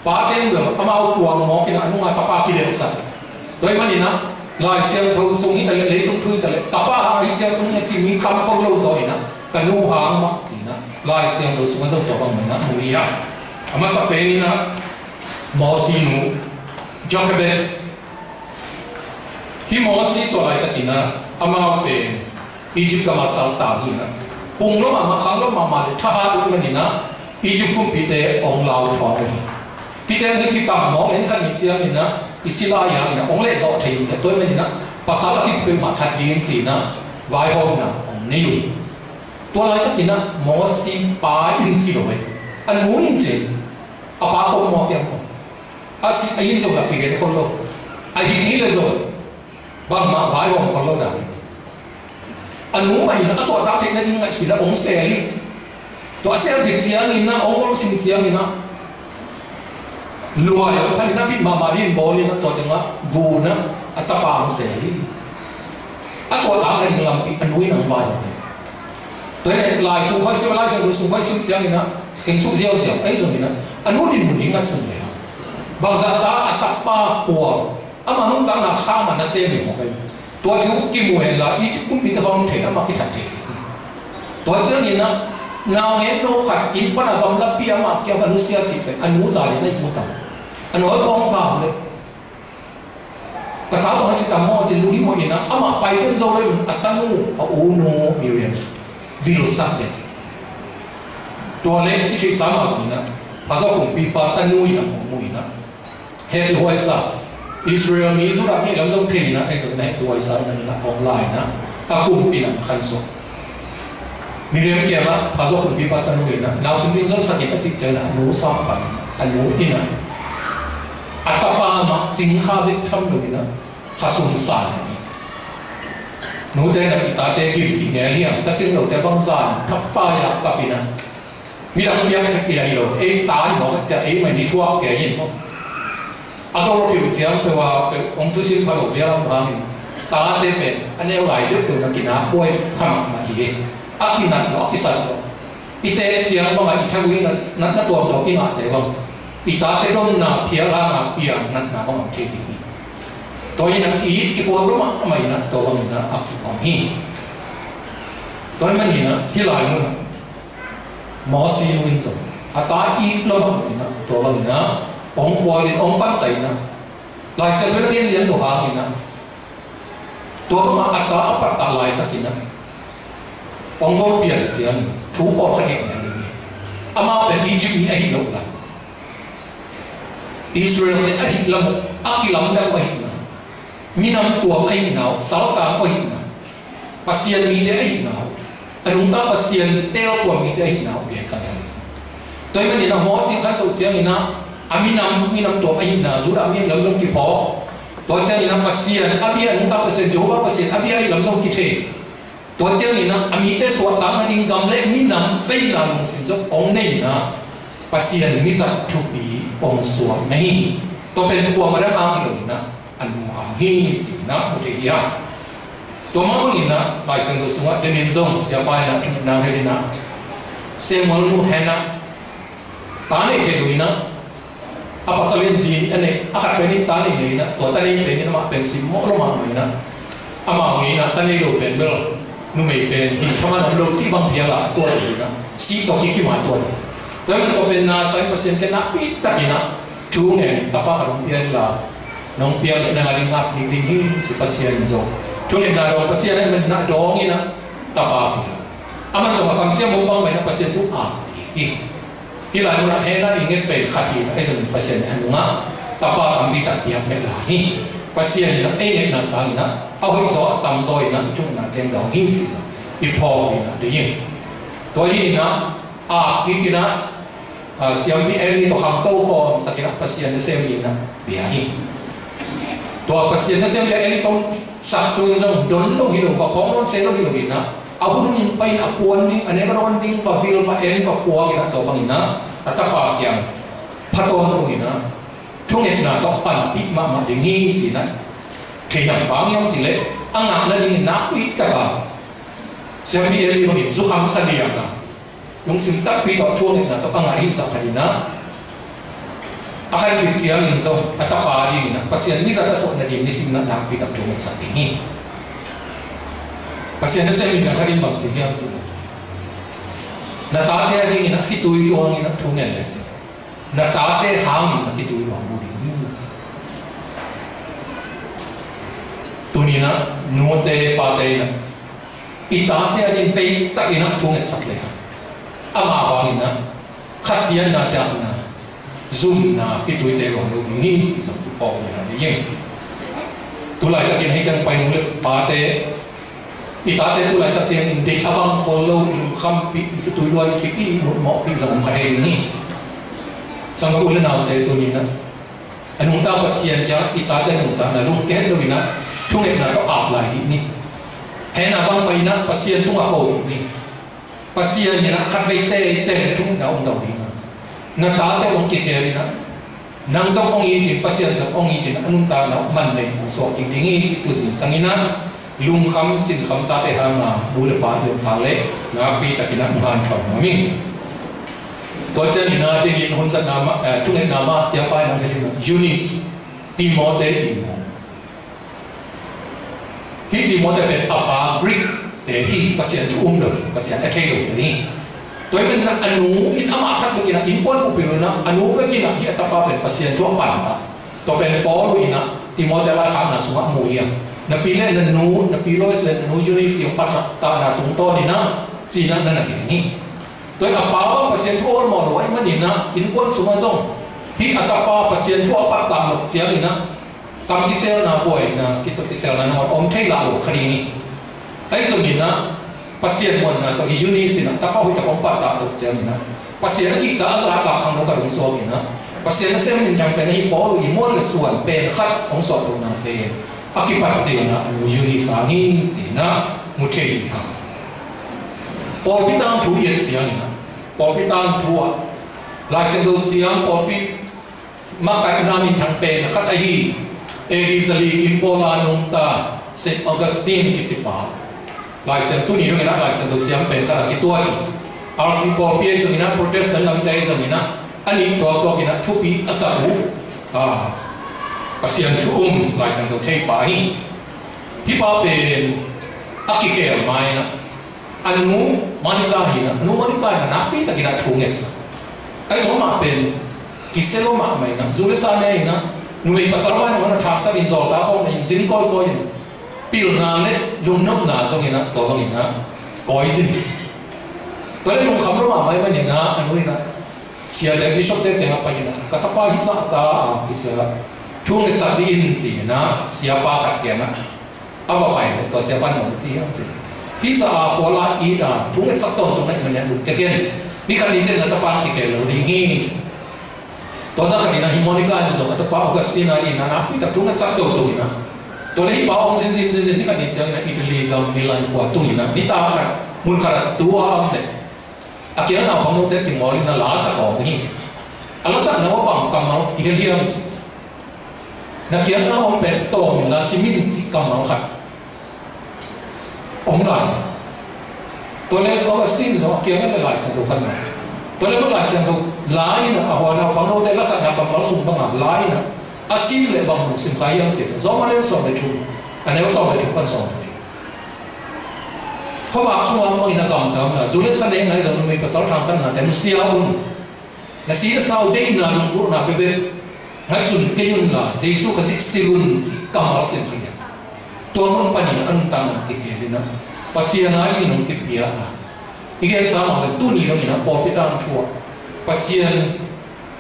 pa ten do ama tuang mo kina anunga papa ki le sa doi manina lai siam tho sung hi ta le tung thui ta le tapa ha ri cha tung chi mi kam khong lo zoi na ka nu hang ma chi na lai siam lo sung zo to bang na mu ya ama sa pe ni na mo si nu Jochebed hi mo si so lai ta ina ama pe Egypt ka masal ta hi na pung lo ma khang lo ma le tha ha du ni na Egypt kum pi te ong lao tho ni pi te ni chi kam mo en kan ni chiang ni na isila ya na ong le zo thei ka toy ni na pasal ki pe ma that din chi na vai ho na ong ni yu to lai ta na mo si pa in chi lo an mu in chi apa ko mo kyang ko asi ayin zo la pi ge ko lo ai ni le zo bang ma vai ho ko lo da anu mai na so ta tek na ding ngai sila ong seli to asel dik chiang in na ong ol sing chiang in na luai ka ni na bi ma bin bol ni na to tenga gu na atapa ong seli aso ta na ding lam pi anu nang vai to ne lai su khoi se lai su khoi su chiang in na king su jiao xiao ai zo ni na anu din mu ding ngat sang le bang za ta atapa huwa ama hung ta na kha ma na se ni mo kaiตัวที่กิมวยละอีจิปุ่นมีแต่ห้องเทนมาคิดทันทีตัวเจ้านี่นะนาวเห็นโนขัดอินปนบำรับพิยามาเกี่ยวกับนุเซียจิเป็นอนุสาวรีย์ในมุตตะอนุกองกาวเลยแต่ถ้าตัวสิตามอจิลุยมวยนะอามาไปเป็นโซเลยอัตนูเอาอูโนมิเรียนวิรุสักเด็ตัวเล็กที่ใช้สามานี่นะภาษาของปีปาตันูอย่างของมวยนะเฮลิโอเอซ่าอิสราเอลมีสุดานี่เราต้องเทนะไอ้ส่วนนี้ตัวไอ้สารนั่นนะออนไลน์นะอากุมปีนังขันโซมีเรื่องเกี่ยวกับภาษาคนพิพาทนู่นนะเราจึงเป็นส่วนสักอย่างที่เจอนะรู้ซ้ำไปอันนู้นนี่นะอัตตามาสิงหาเด็กทำนู่นนะภาษาสารนี่นู้นเจอนะอิตาเตกิริเนี่ยเรียกแต่จึงเราแต่บางสารทับป้ายกับปีนะมีหลังเบี้ยสักอย่างอยู่ตาที่บอกจะไม่ดีทั่วแก่ยินatau orang Filipina bahwa orang tu sih kalau dia orang Bangil, taat deh ane orang itu tu nak kena boleh kam lagi, akinan lo kisah lo, ite siang bang ite gue nak tua tua ingat deh bang, ita terus nak piala nak piang nak bang tiada ni, toh ini nak iit kipuan lo mak mai nak toh bang nak akib bang ni, toh ini nak hilai lo, masih lo itu, atau iit lo bang nak toh bang nak ông qua đến ông bắt tay na, lại xem với cái liên đồ hàng na, tôi mà ăn đó bắt tay lại tất nhiên na, ông có biển gì chú bỏ cái này này, ama bên Egypt ni ai đâu là, Israel ni ai làm, Akilam đâu ai na, Minam tuam ai nào, Salka ai na, Pasian ni ai nào, anh ta Pasian teo tuam ni ai nào biết cái này, tôi mới nói họ xin cái tổ chức này na. Minam to ayin na zura mi lam zong ki pho to cha ina pasian abia ung ta pasien jowa pasien abia ai lam zong ki the to cha ina ami te so ta na ding gam le minam fei na long sin zo ong nei na pasian mi sa thu pi ong suam nei to pen kwa ma da hang lo na anu ha hi na mo te ya to ma ko ni na bai sen do sunga de min zong sia bai na thu na he na se mo lu he na ta ne te do na apa salin zin ane akat pening tani ni na to tani pening nama pensim mo lo ma ni na ama ni na tani lo pen bel nu me pen hi thama na lo chi bang phia la to ni na si to ki ma to ni to pen na sai pasien ke na pi ta ki na chu ne ta pa ka long pian la nong pian na ngali ngap ni hi si pasien zo chu ne na ro pasien na na dong ni na ta pa ama zo ka kam sia mo bang me na pasien tu a hi hilai na hena ingin pe khati ai sen pasien anu nga tapa kambi tak piak me la hi pasien na ai na sa na au zo tam zo na chu na tem do hi chi sa i pho ni na de yin to hi na a ki na siam bi ai to ham to kho sa ki na pasien sem ni na bi hi to pasien na sem ai to sak su zo don lo hi lo ko pong se lo hi lo na aku ni pai apuan ni ane ka ron ding fa fil fa en fa puwa ki na to bang na atapa yang paton ko ni na thunget na to pan pi ma ma ding hi si na the yang bang yang si le ang na ding na pi ka ba siya pi mo ni zuham sa diya na yung sintak pi to chuang na to pangahin sa kanina akan kirtiang yung so at apari na pasyan ni sa kasok na din ni simna na pi to chuang sa tingin pasyan na sa min na karin bang siyang sila natate ring ina kituy luang ina thungen le natate hang ina kituy luang budi tunina note pate na itate adin fei tak ina thungen sakle ama bang ina khasian na ta na zoom na kituy te luang ni si sa tu pau na ni tulai ta kin hekang pai nule pate itate tulai ta tiang inde abang follow in khampi tu luai pipi mo pi zam khai ni sang ulen na te tu ni na anung ta pasien ja itate nung ta na lung ke do na thung ek na to ap lai ni he na bang mai na pasien thung a ho ni pasien ni na khat ve te thung na ong do ni na ta te ong ke ke ni na nang zo ong yi pasien sa ong yi anung ta na man nei so king ding si tu sin sangina lung kham sin kham ta te hama bule pa de phale na pi ta kina han chon mi to chen ni na de ni hon sa na ma chung na ma sia pa na de Eunice Timote hi Timote pe papa Greek te hi pasien chu do pasien a thei do ni to ben na anu in ama khat be kina impon u pi na anu ka kina hi ta pa pe pasien chu pan ta to ben po lu ina Timote la kham na suwa mu ya na pila na nu na pilo is na nu Eunice yung pat ta na tung to ni na chi na na ni to ka pa pasien chu mo ro ai ma ni na in kon su ma zong hi atapa pasien chu pat ta no sia ni na kam ki sel na boy na ki to ki sel na no om thai la ro khari ni ai zo ni na pasien mo na to Eunice na ta pa hu ta om pat ta to sia ni na pasien ki ka sa ka khang no ka ro so ni na pasien na sem ni jang pe ni po ru i mo le suan pe khat ong so to na pe akipat sina anu Eunice angin sina mutei ha popitang tu yen siang ina popitang tua lai sen do siang popit makai namin hang pe khat ahi easily impola nung ta Saint Augustine kitipa lai sen tu ni ro ina lai sen do siang pe kara kitua ki RC popie so ina protestant lam tai so ina ani to ko ina thupi asabu pasien chuum lai sang do thei pa hi pa pen akike mai na anu manika hi na anu manika na pi ta kina thungex ai so ma pen kiselo ma mai na zule sa ne na nu ei pasarwa na thak ta din zo ta ko nei jin ko ko yin pil na le lum nok na so ina to ko ina koi sin to le lum kham ro ma mai ni na anu ina sia de bishop de te ha pa ina ka ta pa hi sa ta kisela thung ek sa din si na siapa khat ke na awa pai to siapa no si ha hi sa kola i da thung ek sa to to na man lu ke ken ni kan ni chen na ta pa ki ke lo ni hi to sa kan na harmonica ni so ta pa Augustine ali na pi ta thung ek sa to to na to le pa ong sin ni kan ni chen na Italy ga Milan kwa tu na ni ta ka mun kara tua am de akia na pang no te ki mo na la sa ko ni ala sa na wa pang kam no ki ke hiam na kia na om pe tong la simin si kam khat om la to le Augustine so kia na la sa do khan to le la sa do lai na awa na pang no te la sa na kam lo sum bang lai na asim le bang sim kai yang che zo ma le so le chu ane so le chu kan so ko ba su ma ina kam tam na zule sa le ngai zo me pa sa thang kan na te sia na si sa de na lu na be be ngai sun ke yun la Jesu ka sik silun kamal sin ki to mon pani an ta na ki ke na pasia na ni nong ki pia ige sa ma tu ni lo ni na po pitan thua pasia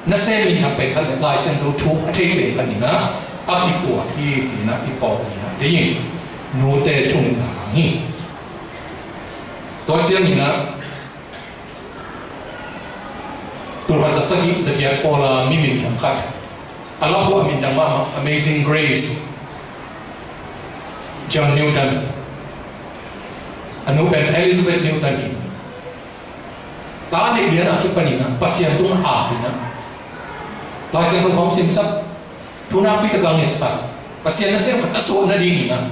na se mi na pe khan la sen do thu a thei pe khan ni na a ki ko hi ji na i po ni na de yin no te chung na ni to chen ni na tu ha sa sahi zakia pola mimin ang khat Allah po amin dang mama Amazing Grace John Newton anu ben Elizabeth Newton ni ta ne dia na ki pani na pasien tung a ni na lai sen ko sim sap tuna pi ta gang sa pasien na sem ta so na di ni na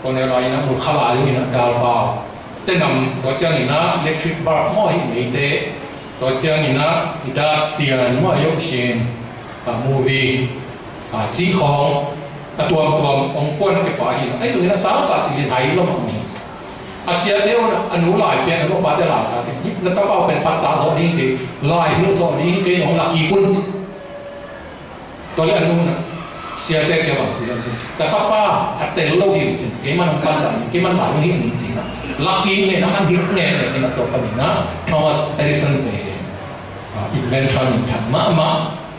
còn nếu nói nó một khá là như nó đào vào tên nằm đó chẳng như nó electric bar mọi mấy thế đó chẳng như nó đã xiên mọi yếu xin movie chỉ không tuồng ông quân cái bài gì ấy rồi nó sáng tạo sự hay lắm mà Asia nếu anh nói lại bên nó bắt đầu lại thì nó tao bảo bên bắt ta rồi đi thì lại hiểu rồi đi cái ông là kỳ quân tôi lấy anh nói Asia thế cái bằng gì vậyแต่ถ้าป้าแต่เราเห็นจริงcáiมันปั้นแบบcáiมันหลายเห็นจริงนะลักกี้เนี่ยนะมันเห็นเนี่ยในตัวกันนะ Thomas Edison เป็นinventor หนึ่งทำมา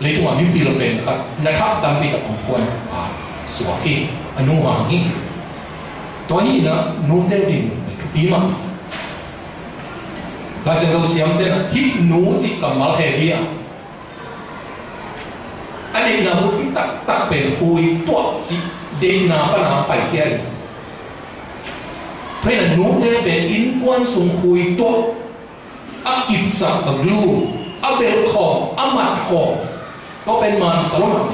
เลยตัวมีปีละเป็นครับนะครับตามปีกับองค์กรสวที่อนุวางีตัวนี้นะนู้นได้ดินทุกปีมาหลายสิ่งเราเสียมเต้นฮิตนู้นจิตกับมาเฮียอันนี้นะบุตรตักเป็นคุยตัวจิตเดินนาปนาไปเฮียเพราะนั้นนู้นได้เป็นอินควนส่งคุยตัวอิบสักกลูเบลคอมัดคอก็เป็นมันสลบ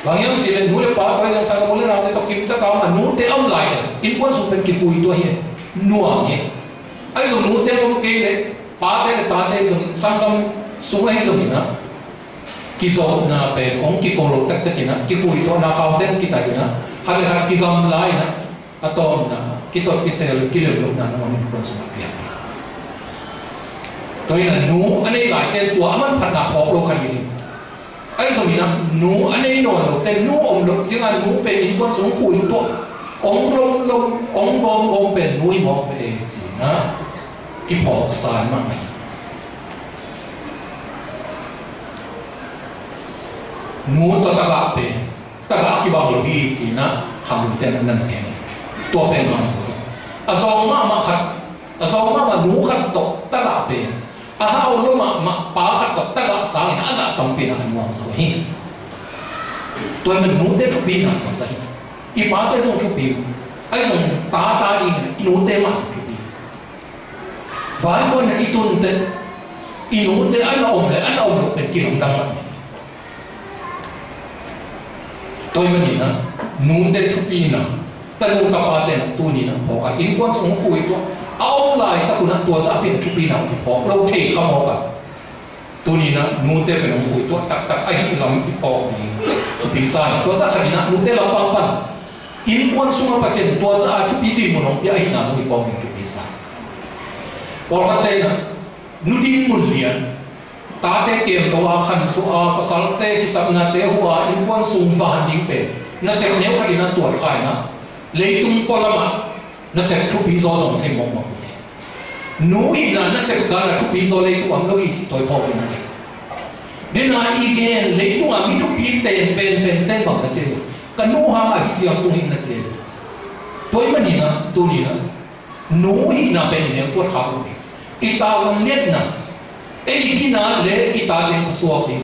บางอย่างที่เราดูเลยป้าไปยังสังคมเลยเราเนี่ยก็คิดว่าเขามันนู้นเตะอ้อมไหลอินควนส่งเป็นกิคุยตัวเฮียนัวเนี่ยไอ้ส่งนู้นเตะก็เกย์เลยป้าเตะตาเตะส่งสังคมส่งให้ส่งนะกิโซนะเป็นองค์กิโกโลตักตะกินะกิคุยตัวนาคาวเต้นกิตากินะฮัลโหลกิกำไลนะอะตอมนะกิโตกิเซลกิเลลุนะมันเป็นคนสมัครเพียงตัวนี้หนูอันนี้หลายเต็มตัวมันผัดหนักพอโลคันนี้ไอ้สมัยนั้นหนูอันนี้นอนเต็มหนูอมลงจริงๆหนูเป็นอินวันสงคุยตัวองลงองเป็นหนูหมอกเป็นสินะกี่พอสารมากไหมหนูตัวตะกะเป็นตะกะกี่บางอย่างดีสินะทำแต่นั่นเองตัวเป็นมันอาซองมาขัดอาซองมาหนูขัดตกตะกะเป็นอาหาอุลมาป้าขัดตกตะกะสางอาซาตั้งเป็นอันวางสวยตัวมันหนูเด็กทุกปีนะตัวใส่อีป้าเด็กส่งทุกปีไอ้ส่งตาอีหนูเด็กมาส่งทุกปีฝ่ายคนนั้นอีตุนเด็กอีหนูเด็กอันละอมเลยอันละอมเป็นกิโลดังตัวมันนี่นะนูนเด็กทุกปีนะแต่นูนตะปาเด็กตัวนี้นะพอกันอินควนสงคุยตัวเอาลายตะกุนักตัวสาเป็นทุกปีนะที่พอเราเทเข้ามากันตัวนี้นะนูนเด็กเป็นสงคุยตัวตักไอ้ที่เราที่พอนี่ทุกปีซ่าตัวสาขนาดนั้นนูนเด็กเราปังอินควนสงมาเปอร์เซ็นต์ตัวสาทุกปีดีมันองค์ที่ไอ้น่าสงพอเป็นทุกปีซ่าพอกันเต้นะนูดินมุนเลียนตาเตเกมตัวขันสุอาภาษาเตกิสับนาเตหัวอินควนสูงฟ้าดิ่งเป็นนั่นเสกเนี้ยขดินาตัวใครนะเลยตุ้งปอลมานั่นเสกทุกปีโซส่งเทมองมาหนูอีนั่นนั่นเสกการทุกปีโซเลยตัวอังกฤษตัวพ่อเป็นอะไรเดี๋ยวนาอีเกนเลยตัวมีทุกปีเต็มเป็นบังกันเจกันนู้หาที่เจียงตรงนี้นั่นเจตัวมันนี่นะตัวนี้นะหนูอีนั่นเป็นเนี่ยปวดขาตัวนี้อีตาวันเล็ดนะไอ้ที่นั่นเลยอีตาเลี้ยงสวบดิ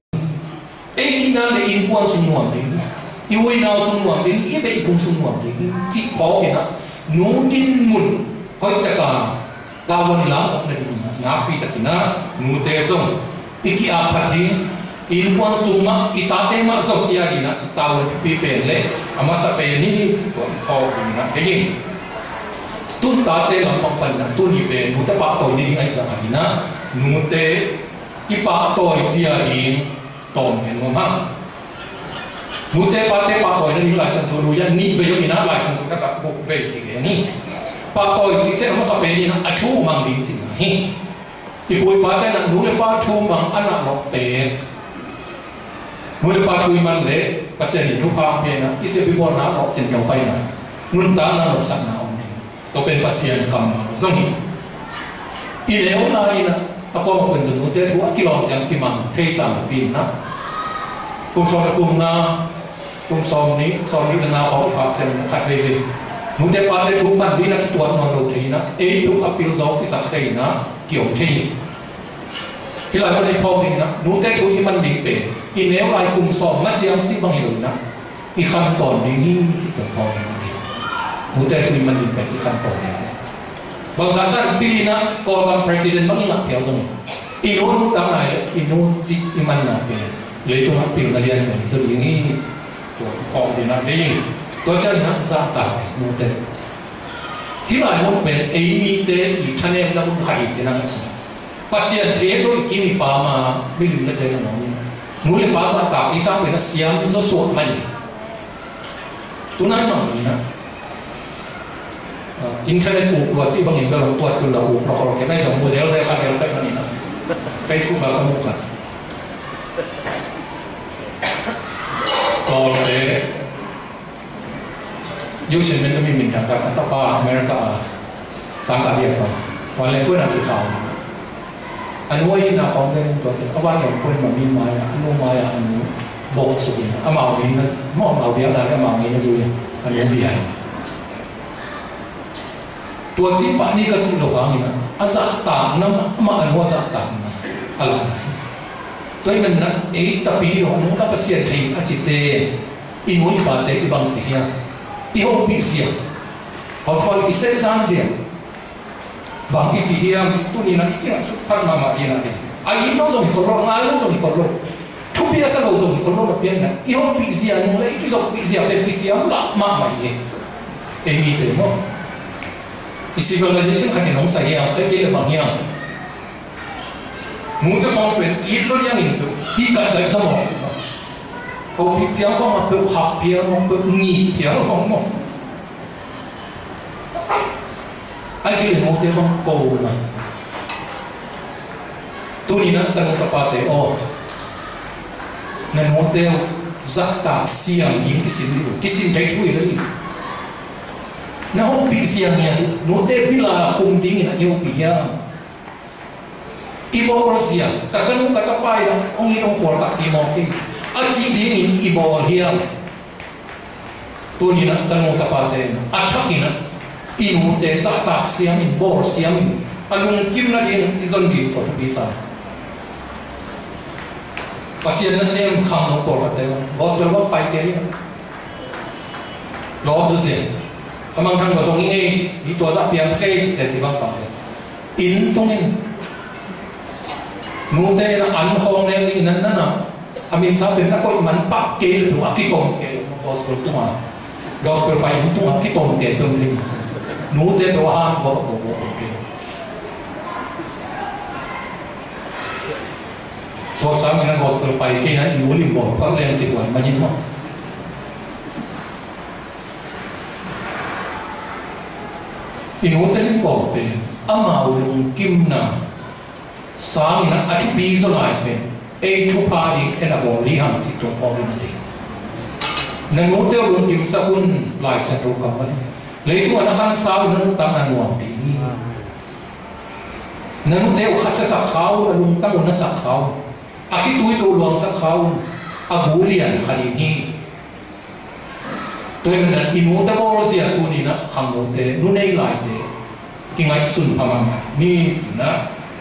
ไอ้ที่นั่นเลยอินควนสมวนดิอีวินาสมวนดิอีเป็นอีปุ่มสมวนดิจิตพอเห็นนะหนูดินมุนคอยตะการตาวันล้างสักนาทีงาปีตะกินะหนูเตะส่งอีกอาพัดดิอินควนสมะอีตาเตมาสักยาดินะตาวันทุกปีเป็นเลยอามาสักเป็นนี่ตัวพอเป็นนะเด็กตุนตาเตลำปังปันนะตุนอีเป็นหนูตะปะตัวนี้ไอ้สักดินะนูเตอีปะตัวเสียอินตอนเห็นมั้งนูเตปะตัวนี่ลายสันตุรุยันนี่เวโยนี่นะลายสันตุกะตะบุกเวอีกนี่ปะตัวจิเซมันสับเป็นนี่นะอัชูมังดินสินะฮีที่ปุยปะแต่นะนูเลปะชูมังอันนั้นเราเป็นนูเลปะชูมันเลยก็เสียนี่ทุกภาพเนี่ยนะอิเสบิบอลนะเราเจนยาวไปนะนุนตานะเราสักนะองนี่ตัวเป็นภาษาคำซึ่งอีเลวนาอีนะถ้าพอมาเป็นจำนวนเท่าไหร่กิโลจังที่มันเทสังปีนะกลุ่มสองกลุ่มนี้เป็นงานของภาคเซนขัดเวทีมุดเดปาเตทุกมันดีนะตัวนอนโลทีนะลูกอภิลโซพิสักเตนะเกี่ยวทีที่เราไม่ได้พอดีนะมุดเดทุกที่มันดีเป็นอีเนวลายกลุ่มสองนั่นเสียงสิบางอย่างนะอีขั้นตอนนี้นี่สิบพอดีมุดเดทุกที่มันดีเป็นอีขั้นตอนนี้บางสัปดาห์ปีนี้นะก่อนประธานบางอย่างเกี่ยวกับอินโนตั้งไหนอินโนจิตอิมันนะเป็นเลยตัวนักพิมพ์นักเรียนเป็นสิ่งนี้ตัวพอดีนะดีตัวเจ้าหน้าที่สาขาโมเดล ที่เราเห็นเป็นเอมีเตอีท่านเองเราบุญขัดจีนังสิภาษาเทียบด้วยกิมิปามาไม่ลืมเรื่องนั้นนู่นเลยภาษาตาอีสานเป็นเสียงจะสวดไม่ตัวนั้นมันนี่นะอินเทอร์เน็ตอุปกรณ์ที่บางอย่างก็ลงตัวคุณเราอุปกรณ์แค่ไม่สมบูรณ์เซลล์ข้าเซลล์แต่มันนี่นะเฟซบุ๊กเราก็มุกันก็เลยยูชินเป็นก็มีมินทางการอัตตาอเมริกาสังกัดเดียวกันวันแรกก็นักข่าวอันนู้นนะของเรื่องตัวเองก็ว่าอย่างคนมันมีมาอันนู้นมาอันนู้นบอกสุดอ่ะมาเอาเองนะมองเอาเดียวนะก็มาเอาเองนะสุดอันนู้นเบียร์ตัวจีบนี่ก็จีบหลอกอย่างนี้นะอาศัยต่างนั่นมาอันนู้นอาศัยต่างนะอะไรตัวมันนั้นtapi orang kan pasien thei acite inui pa te ki bang sia i ho pi sia ho pol i se sam sia bang ki ti hiam tu ni na ki su par mama ina ni ai no zo ko ro ngai no zo ko ro tu pi asa lo zo ko ro na pi na i ho pi sia no le ki zo pi sia te pi sia la ma ma ye e mi te mo i civilization kan no sa ya te ki le bang ya muda kong pen ilo yang itu hikat dari semua kopi siang kong apa happy kong apa ni dia kong kong akhirnya muda kong kau na tu ni nak tengok tepat oh na muda zakta siang ini kisim jai tu ini na hobi siangnya muda bila kong dingin aja hobi ya ibo Rusia, takkan kata payah, orang itu kuat ibo ke, aji dingin ibo dia, tu ni nak tengok tapatnya, acak ni nak, ibu desa tak siam, bor siam, alung kim na dia izon di kota bisa, pasti ada siam kamu kuat dia, bos berapa pay kiri, loh tu siam, kamang kan kosong ini, itu asap yang kiri, jadi bang pay, in tu ni. Nute na anhong na yung inan na amin sabi na ko man pak ke lu akitong ke gospel tuma gospel pa yung tuma akitong ke tong ling nute dohan bo ke so sa na gospel pa ke na iulim bo ka len si kwan manin mo inute ling bo pe ama ulung kim na sang na ati piso ngai pe e tu pa di ena bo li han si to po ni na no te un kim sa un lai sa to ka ba le tu ana kan sa na tam na nuam di na no te u khasa sa khau alung tam na sa khau aki tu lu luang sa khau a bulian khali ni to na inu ta bo sia tu ni na kham no te nu nei lai te ki ngai sun pa ma ni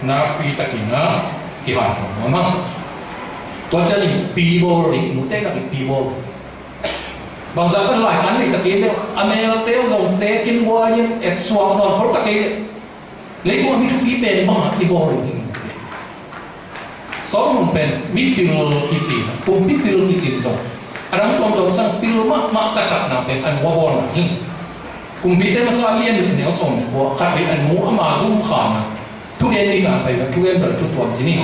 na pi takina ki ha ko ma to cha ni pi bo ri mu te na ki pi bo bang za kan lai kan ni takin amel te zong te kin wa yin et swang no khol takin le ko mi chu pi pe ma ki bo ri so mun pen mi pi lo ki chi pum pi lo ki chi zo adang tom tom sang pi lo ma ka sak na pen an wa bo na hi kum pi te ma sa lien ne so ne bo kha pe an mu ama zum kha naทุกอย่างนี่งานไปแล้วทุกอย่างแบบจุดตัวที่นี่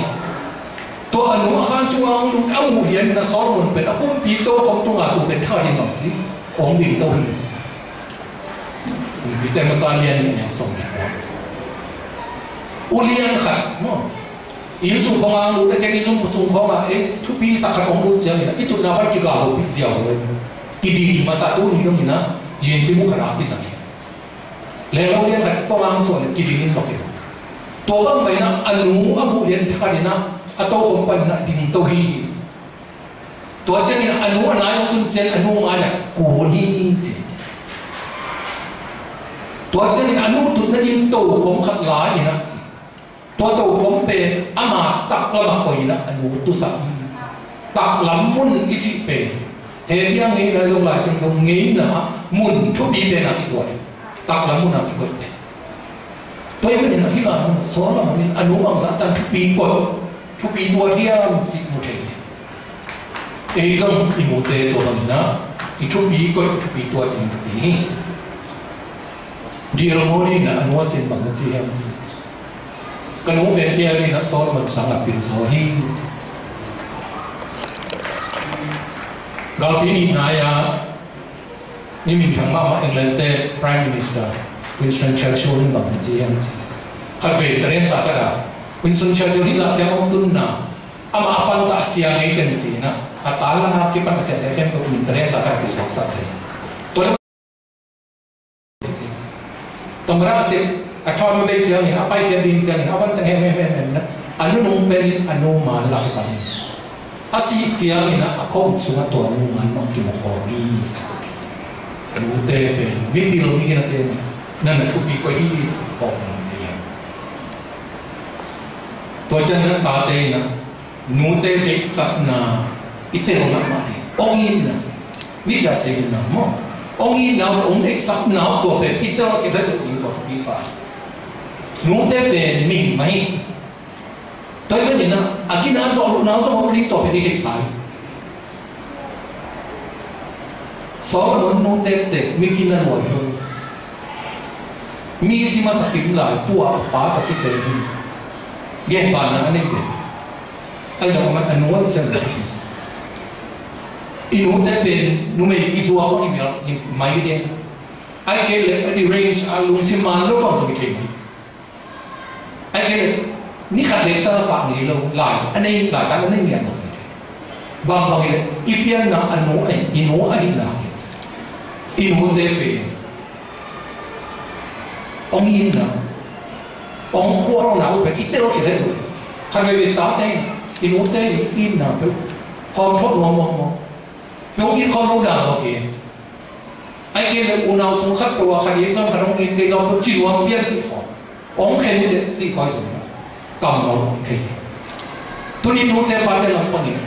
ตัวอนุอาคารช่วงลูกเอาหูเย็นนะซ้อมมันเป็นอาคุ้มปีโตของตัวงานตัวเป็นท่าที่หนักจีองบินโตหินปีแต่มาซาเลียนเนี่ยส่งเนี่ยอุเลียนขัดมั้งอีสุพงาลูกได้แค่อีสุพงาทุกปีสักขัดของลูกเจ้าเนี่ยอีตุนาบัดกิกาหูปีเจ้าเลยกิดีมาสักตัวนี้ก็มีนะยืนที่มุขราพิสัยแล้วเราเรียนขัดพงาส่วนกิดีนี่หลอกตัวก็ไม่นะอนุอาบุเรียนท่าดีนะอัตโตคงเป็นนะดิ่งตัวฮีตัวเจ้านี่อนุอนายองตุนเจนอนุมาเนี่ยกูนี่จีตัวเจ้านี่อนุตุนนั่นยิ่งโตคงขัดหลายนะตัวโตคงเป็นอามาตักละมาไปนะอนุตุสักตักลำมุนอิจิเปเฮียยังงี้เลยจงหลายสิ่งตรงงี้นะมุนทุบดีเป็นอะไรตัวตักลำมุนอะไรตัวตัวเองเนี่ยที่เราสอนเราเนี่ยอนุบาลสัตว์ทุกปีกดทุกปีตัวที่เราจิตมุเทเอซังอิมุเตตัวนี้นะอีทุกปีกดทุกปีตัวนี้ทุกปี di romoni na anwa sin bang chi hem chi kanu ben pia ni na so man sang la pin so hi gal pini na ya ni min thang ma England te Prime Minister Winston Churchill ni bang chi hem chi khat ve tren sa ka da Winston Churchill ni za chang ong tun na ama apan ta sia ngai kan chi na atala na ki pa se te hem ko min tren sa ka ki sok sa the to Tengah sih, atau memang jangan ni, apa yang dia jangan, apa yang hem, anu numpel, anu malah apa ni. Asih jangan ni, aku sungai tu anu mana kita mohoni, anu teh, mimpi lo mungkin ada, nana tupi kau ini, oh dia. Tuan jangan pada ni, nute beksat na, itu orang mana, orang ni, bila sih nama. Ongi now ông exakt now của về ít đó cái đó những cái bí sai, nút để về mình mấy, tôi cái gì nè, cái nào cho ông đi tổ về đi cái sai, sau đó nút để mình kinh nghiệm rồi, mình gì mà sắp tìm lại tua ba cái cái gì, gen bàn là anh ấy cái, ai cho mà anh nói chân là inu tepen nume kizua ko ni mai de ai ke le di range alung siman lo ko ke ai ke ni khat le sa fa ni lo lai anei la ta anei ni ano bang bang ile ipian na anu ai inu ai na inu tepen ong yin na ong ho na o pe ite lo ke de khan ve ta te inu te in na pe kon thot mo Yung ikon udah oke, ai kira unau sungkat dua kali yang sama orang ini kalau jiwa biar sih, orang kena dia sih kau semua, kamu oke. Tu ni nute pada lampu ni,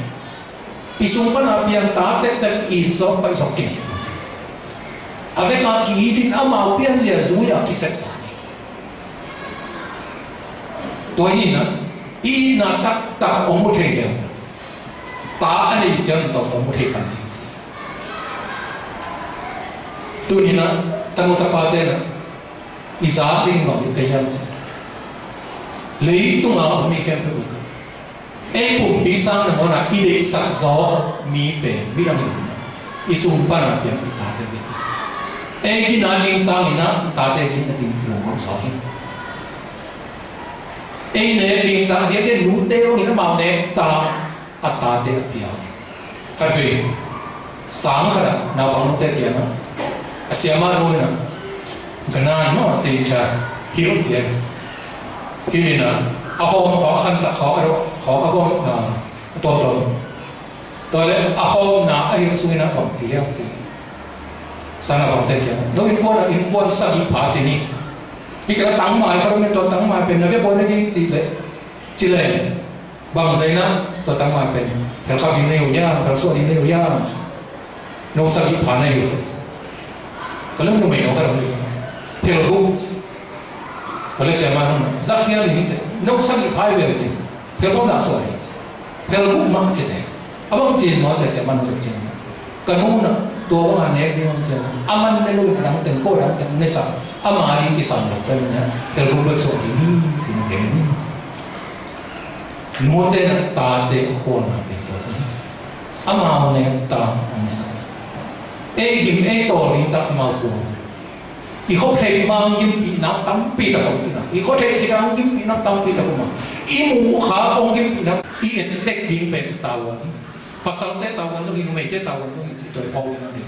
isumpan api yang tak tak insok pai sokin. Avec lagi ini ama api yang dia zuya kisah. Tu ini na tak omut dia, tak ada jangan tak omut dia. Tu ni na tamu tapate na isating mo kayam lei tu nga mi kem pe pu bisang na mona ide sak zo mi pe bilang ni isumpa na pia tate bi ginaling sang ina tate gin na din ko so hin ne din ta dia ke nu te o ni na ma ne ta atate pia ka fe sang khara na bang te ke na Asyama rona, ganan mo teacher, hirup siya. Hindi na, ako akan sa ako todo. Tole ako na ay sungin na pang siya. Sana pang tekya. No import sa ipa sini. Ika tangmay karon ito tangmay pen na bo na din Chile. Bang say na to tangmay pen. Kalka binayo ya, kalso binayo ya. No sa ipa na yun. Kalau nu main orang ni, peluk, kalau saya mana, zakian ini, nu sakit payah begitu, peluk tak suai, peluk mak cete, abang cete mau saya mana tu cete, kamu na, tua orang ni dia macam, aman melu kadang tengkor kadang nesa, amari kisah nak kan, peluk bersuai ini, sini ini, nuote tate kona begitu sih, amau ni tak nesa. Gim to ni tak mampu. Iko thei mang gim pi nak tam pi tak ko na. Iko thei kirang gim pi nak tam pi tak ko ma. Imu kha ong gim pi nak I tek ding pe tawan. Pasal te tawan tu inu me te tawan tu ti toi pau na ni.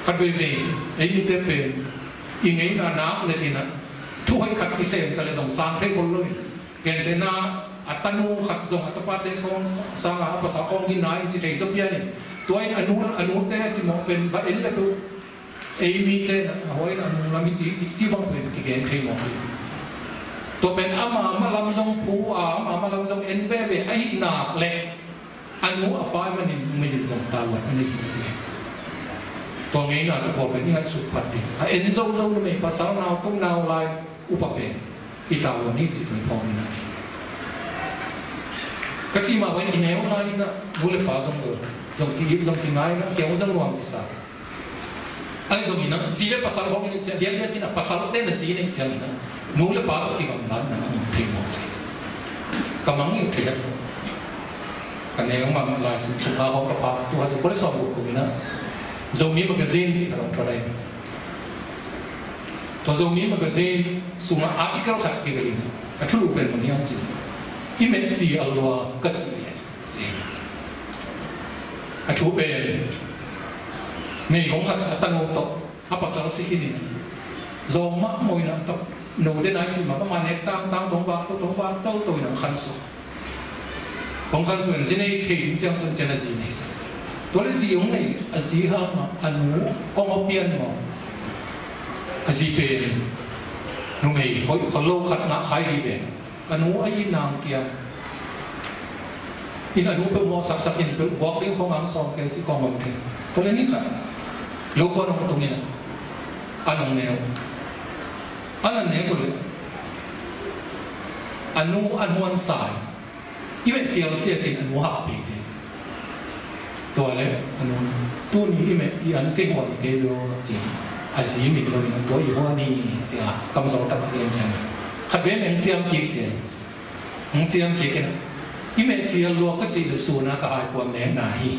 Khat ve ni te pe ingai na nak le na. Thu hai khat ki sem ta le song sang the ko loi. Gen te na atanu khat zong atapat te song sang a pasal ong gi nai ti thei zop ya ni. Tuai anu teh cuma pen batin le tu, mi teh awai anu lami ci bang pen kigen khay mo. Tu pen ama lam jong pu ama lam jong NVV ai na le anu apa manin menjadi jong tawat ani kita. Tu ngai na tu pen ingat supat di. Jong me pasal nau tung nau lai upapen itawa ni ci pen pong na. Kacima wen ineu lai na boleh pasang tu. Dòng kỳ ngai nó kéo ra ngoài bisa. ai so mina zile pasal ho ni dia dia tina pasal te na zile chang na nu le pa ti kam lan na thing mo kamang ni thia kan ne ma la sin chu ta ho ka pa tu ha so ko le so ko mina zomi magazine ti ka ro dai to zomi magazine suma article khat ki gali na a thu pen mo ni ang chi image ji alwa ka ji a thu pen ngày cũng thật tăng ô tô áp pasal sĩ kia do mắc môi nè tập nấu đến ai chỉ mà các màn tam đóng vác tao tôi nằm khăn số còn khăn số này này thì cũng chẳng cần là gì này đó là gì ông này là gì ha mà anh ngủ con học biên mà là gì về nụ này có lâu khát ngã khai đi về anh ngủ ấy nàng kia in anh ngủ bị mò sặc in bị vác đến không ăn xong cái chỉ còn một cái có lẽ như vậy lâu qua nó tụng như này anh nêu rồi anh muốn sai因为只要是真anh muốn học bị gì tôi lấy anh muốn tôi nghĩ因为anh kế hoạch cái đó gì anh chỉ mình rồi tôi以后你这样感受到这样子还别人这样结结这样结的因为只要落个字的数那个还关联哪里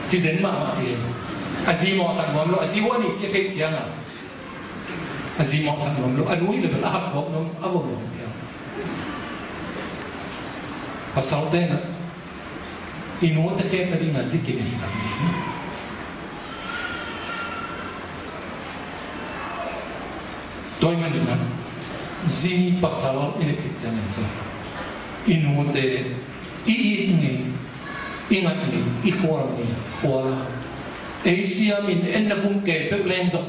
只人嘛嘛这อาซีมอสังวมโลอาซีว่านี่เจ๊เจียงอ่ะอาซีมอสังวมโลอันนู้นเลยเป็นอาหับบอกน้องอาบบอกเดียวภาษาเต้นอ่ะอินูตะเก็บกันดีมาซิกินนี่แบบนี้ตัวมันนะซีภาษาอินทิเจนจ้ะอินูเตอีนี่อิงัดนี่อีขวานี่ขวาAsia min en na kung ke pe lenzo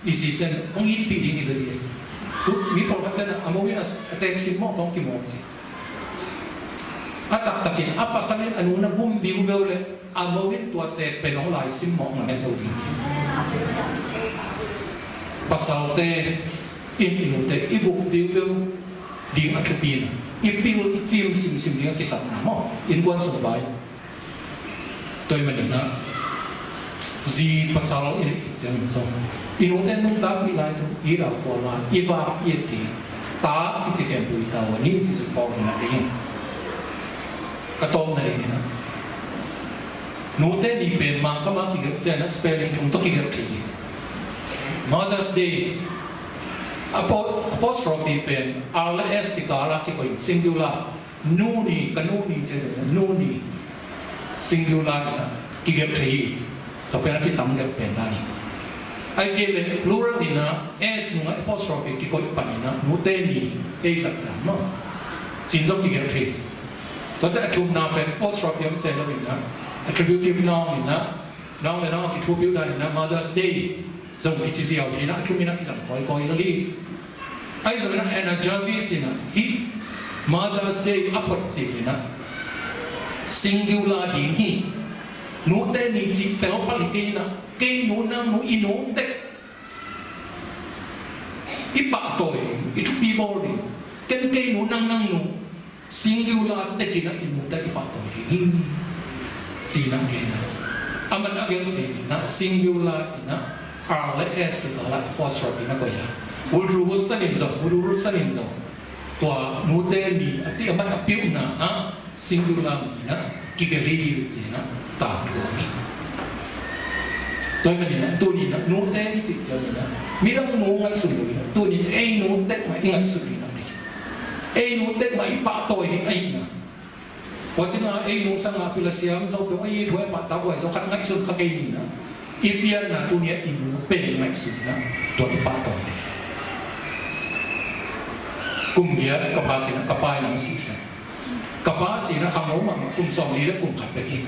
isiten ang ipi ding idari tu mi por kata amowi as taxi mo kong kimotsi atak takin apa sanin anu na bum view vele amowi tu te penong lai sim mo na to di pasal te in te ibu view di atupin ipil itim sim dia kisah mo in buan so bai toy manina gì pasal ini jangan so inutan nung tak nilai tu ira kuala iva yeti ta isikan tu itawa ni isu kau na ding katong na ini na nutan di pen mangka mangki gap saya nak spelling chung to kigap kiri Mother's Day apostrophe pen ls tikara ki koi singular nuni kanuni jeje nuni singular na kigap kiri tapi nak kita menggap pendani. Aje le plural dina s nunga apostrophe ki ko panina nuteni e sakta no. Sinjok ki gap thei. To ta chum na pe apostrophe yam se lo dina attributive noun dina noun le noun ki thu piu da dina Mother's Day zong ki chi siao dina thu mina ki sam koi la li. Ai so na energize dina hi Mother's Day apot si dina singular din hi nụ tên ni chỉ theo pháp lý kia na kia nụ năng nụ in nụ tết ít bạc tuổi ít chút bi bò đi kia nụ năng nụ singular tết kia na in nụ tết ít bạc tuổi đi chỉ năng kia na aman agam gì na singular na r lại s thì là apostrophe na coi ya ulu sanin zo tua nụ tên ni ati aman apiu na singular na kikeri gì na ta tuami tôi mình là tôi nhìn là nút té cái gì vậy đó mi đang nút ngay sụp rồi tôi nhìn ai nút té mà ngay sụp rồi này ai nút té mà ít bạc tôi thì ai nè còn tiếng nào ai nút sang là pila siam rồi tôi ai thôi bạc tao quay rồi khát ngay sụp khát cái gì nè ít biên là tôi nhìn in nút bền ngay sụp nè tôi bạc tôi cùng nghĩa các bài năng sĩ sang các bài sĩ nó không nấu mà cùng sòng đi đấy cùng khát đấy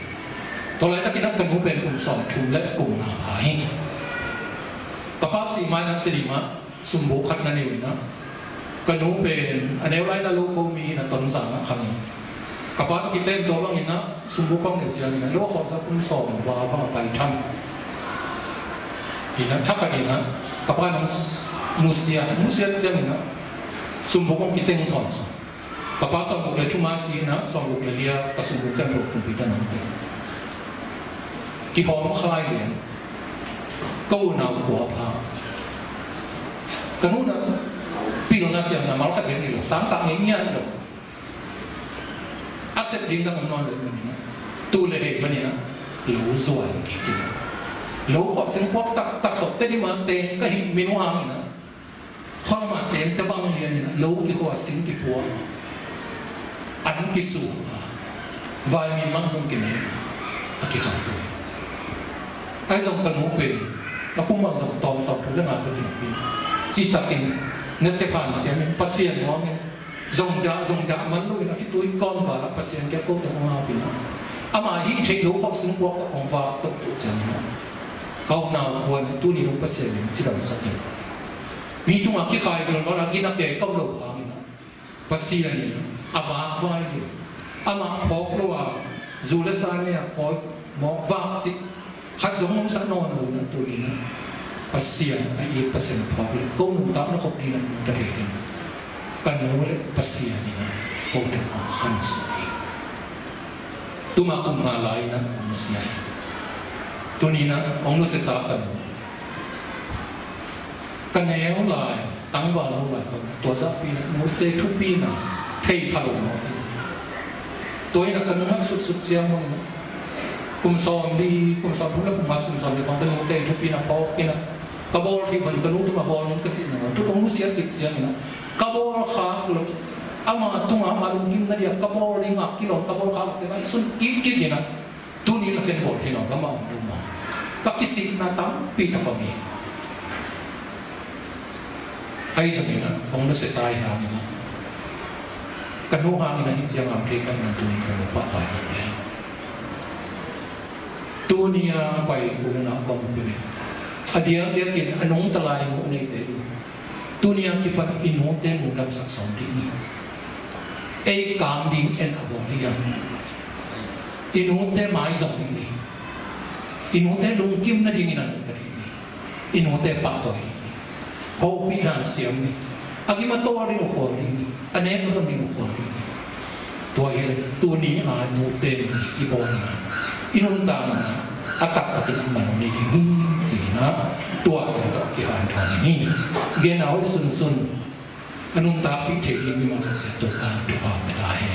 ตัวเลยถ้าคิดว่ากันรู้เป็นกลุ่มสองชุมและกลุ่มหาผายกระเพาะสีไม้นั้นติดมาสมบูรณ์ขัดนั่นเองนะกันรู้เป็นอันนี้ไรนะลูกเขามีนะต้นสังนะคำนี้กระเพาะกินเต้นตัวบ้างนะสมบูรณ์ข้องเดียวเจอนะลูกเขาสักกลุ่มสองว่าบ้างไปทำอีนะถ้ากันอีนะกระเพาะนั้นมุเซียเสียนะสมบูรณ์ข้องกินเต้นสองกระเพาะสมบูรณ์เลยชุ่มมาสีนะสมบูรณ์เลยเรียกสมบูรณ์กันหมดกลุ่มปีกันนั่นเองที่หอมคลายเหรียญ câu nào của phá cái nút nào pi nó xem là máu cắt đến là sáng tạo nghĩa được accept đi đang nói được mình tu lệ để mình lú rồi lú họ sinh hoạt tập tập tết đi mà tên cái hình mình hoa mình hoa mà tên cái băng liền lú thì họ sinh cái bùa ăn cái sủ vài mình mang xong cái này cái không được ai dòng cần hút về nó cũng mang dòng tóm sọt thứ là cái gì chỉ ta kinh nó sẽ phản sẽ mình pasien nó mình dòng đã mắn luôn là cái túi con và là pasien cái cô tự hoa bị nó ama hi thấy lú họ sinh hoạt ông vào tập tụ chân nó câu nào buồn tu ni lúc pasien chỉ làm sao vậy vì chúng cái khai nó là cái cái câu đầu hàng nó pasien ava vai ama phok lo dù là sao này phok mọc vàng chỉ khách giống không sẵn non luôn là tụi nó pasien ai ít pasien phok câu nông tạo nó không đi là ta thấy được cần nói pasien này câu tiếng Hàn soi tu mà cùng mà lại na muslim tu ni na ông nó sẽ sao cần néo lại tăng vào nó lại còn tua giáp pi na mỗi tê thu pi na thay phá lồng nó tôi là cần ngắt sút chiang mà cùng xòm đi cùng xòm cũng là cùng ngắt cùng xòm đi còn mỗi tê thu pi na phao pi na cá bò thì mình cần uống tu mà bò những cái gì nào tu ông nó siết cái gì na cá bò khác luôn ama tunga malum kim na dia kapor ringa kilo kapor kham te vai sun ki na tu ni la ken bol kino kama ma ka kisik na tam pi ta pa mi ai sa ni na ong na se sai ha ni na kan no ha ni na hin siang am ke kan na tu ni kan pa fa ni tu ni a bai ku na ba mu pe adia dia kin anong talai mo nei te tu ni a ki pa in ho te mu lam sak som di ni ai cảm định en abong dia inute mai zong ni inute lung kim na ding inan ta ni inute pa to ni ho pi han siam ni agi ma to ri no ko ni ane ko ni ko ni to ye tu ni a nu te ni ibon na inun ta na atak ta ni man ni ni si na tua ta ki han ta ni ge na ho sun sun anong tapi thể hiện như mà sẽ tốt ta được vào người ta hè.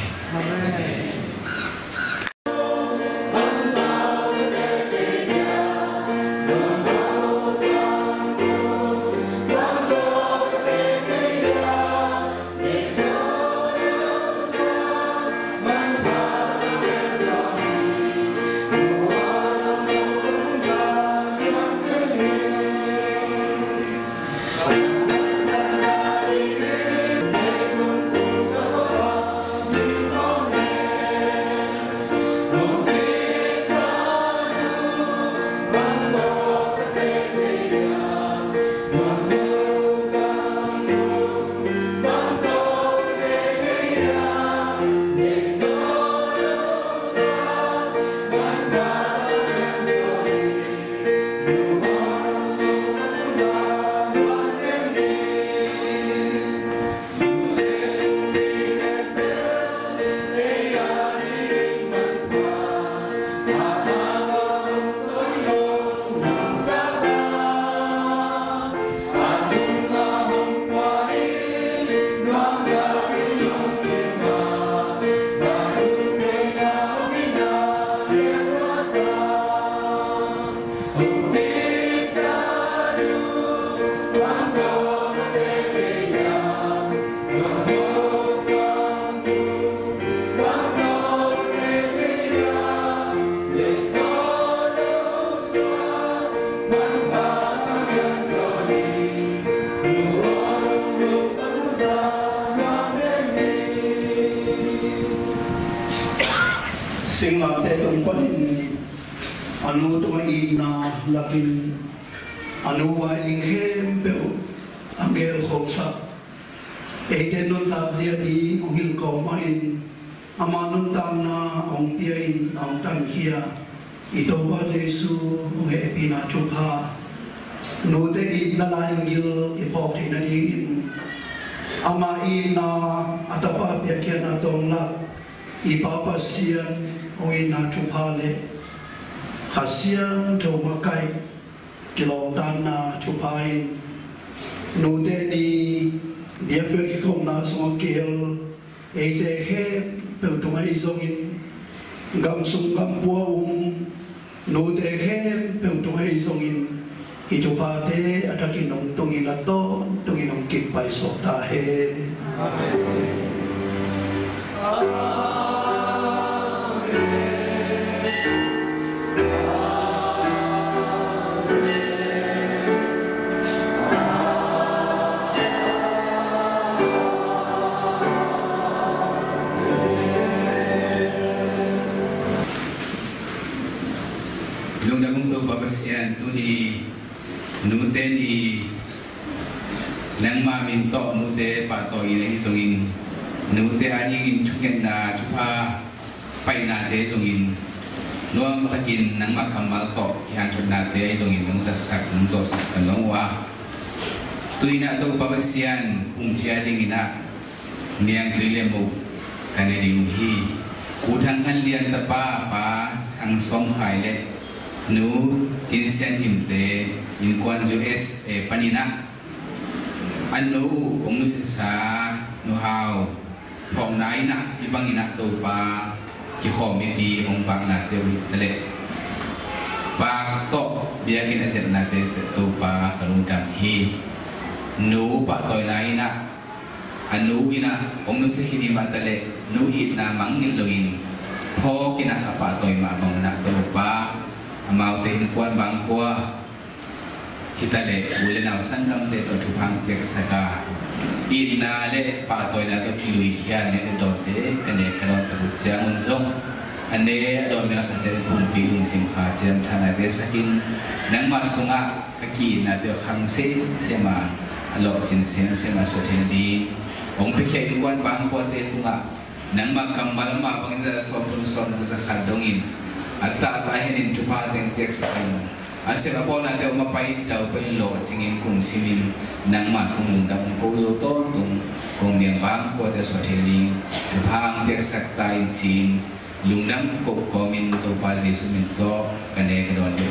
Singapore te panin anu to ina lakin anu wa inghem pe angel khosa ete non ta zia di kuhil ko main amanun tam na ong piain ong tan khia ito ba jesu he pina chupha no te in na lain gil ipok te na in ama ina atapa pia kia na tong la ipapa sian ong ina chupha le hasiang to makai kilautan na chupain nude ni dia pergi kong na semua kel ete he peltungai zongin gam sung gam puaung nude he peltungai zongin hijupate atakin nong tungin ato tungin nong kipai sota he Pagkasian tu di nute di nang maminto nute pato ini songin nute ani cuket na cupa pai na te songin nuam takin nang makamal to yang cuna te songin nung sasak nung dosak nung wa tu ina tu pagkasian umcia dingina niang tuilemu kanedi uhi kudang kan lian tapa pa tang som khai le nu jinsian jimte in kuan US panina anu ong nu sisa nu hau phong nai na ibang ina to pa ki khom di ong bang na te tele pa to biakin aset na te to pa kalung dam hi nu pa toy nai na anu ina ong nu sihini ma tele nu it na mangin loin pho kina pa toy ma bang na to pa mau te kuan bang kwa kita le ulen au sangam te to thupang pek saka inna le pa toy na to kilui hian ne do te kane karo ta chang zong ane do me la khache pum pi ung sim kha jem thana te sakin nang ma sunga kaki na te khang se sema alo chin sem sema so the di ong pe khe kuan bang kwa te tunga nang ma kamal ma bang da so pun so na sa khadongin atta tahin chupa teng teksain asir apo na te mapai daw pa lo chingin kung simin nang ma kung dam ko lo to tung kung miang bang ko te so theli phang teksak tai chin lungdam ko komin to pa jesu min to kane ka don de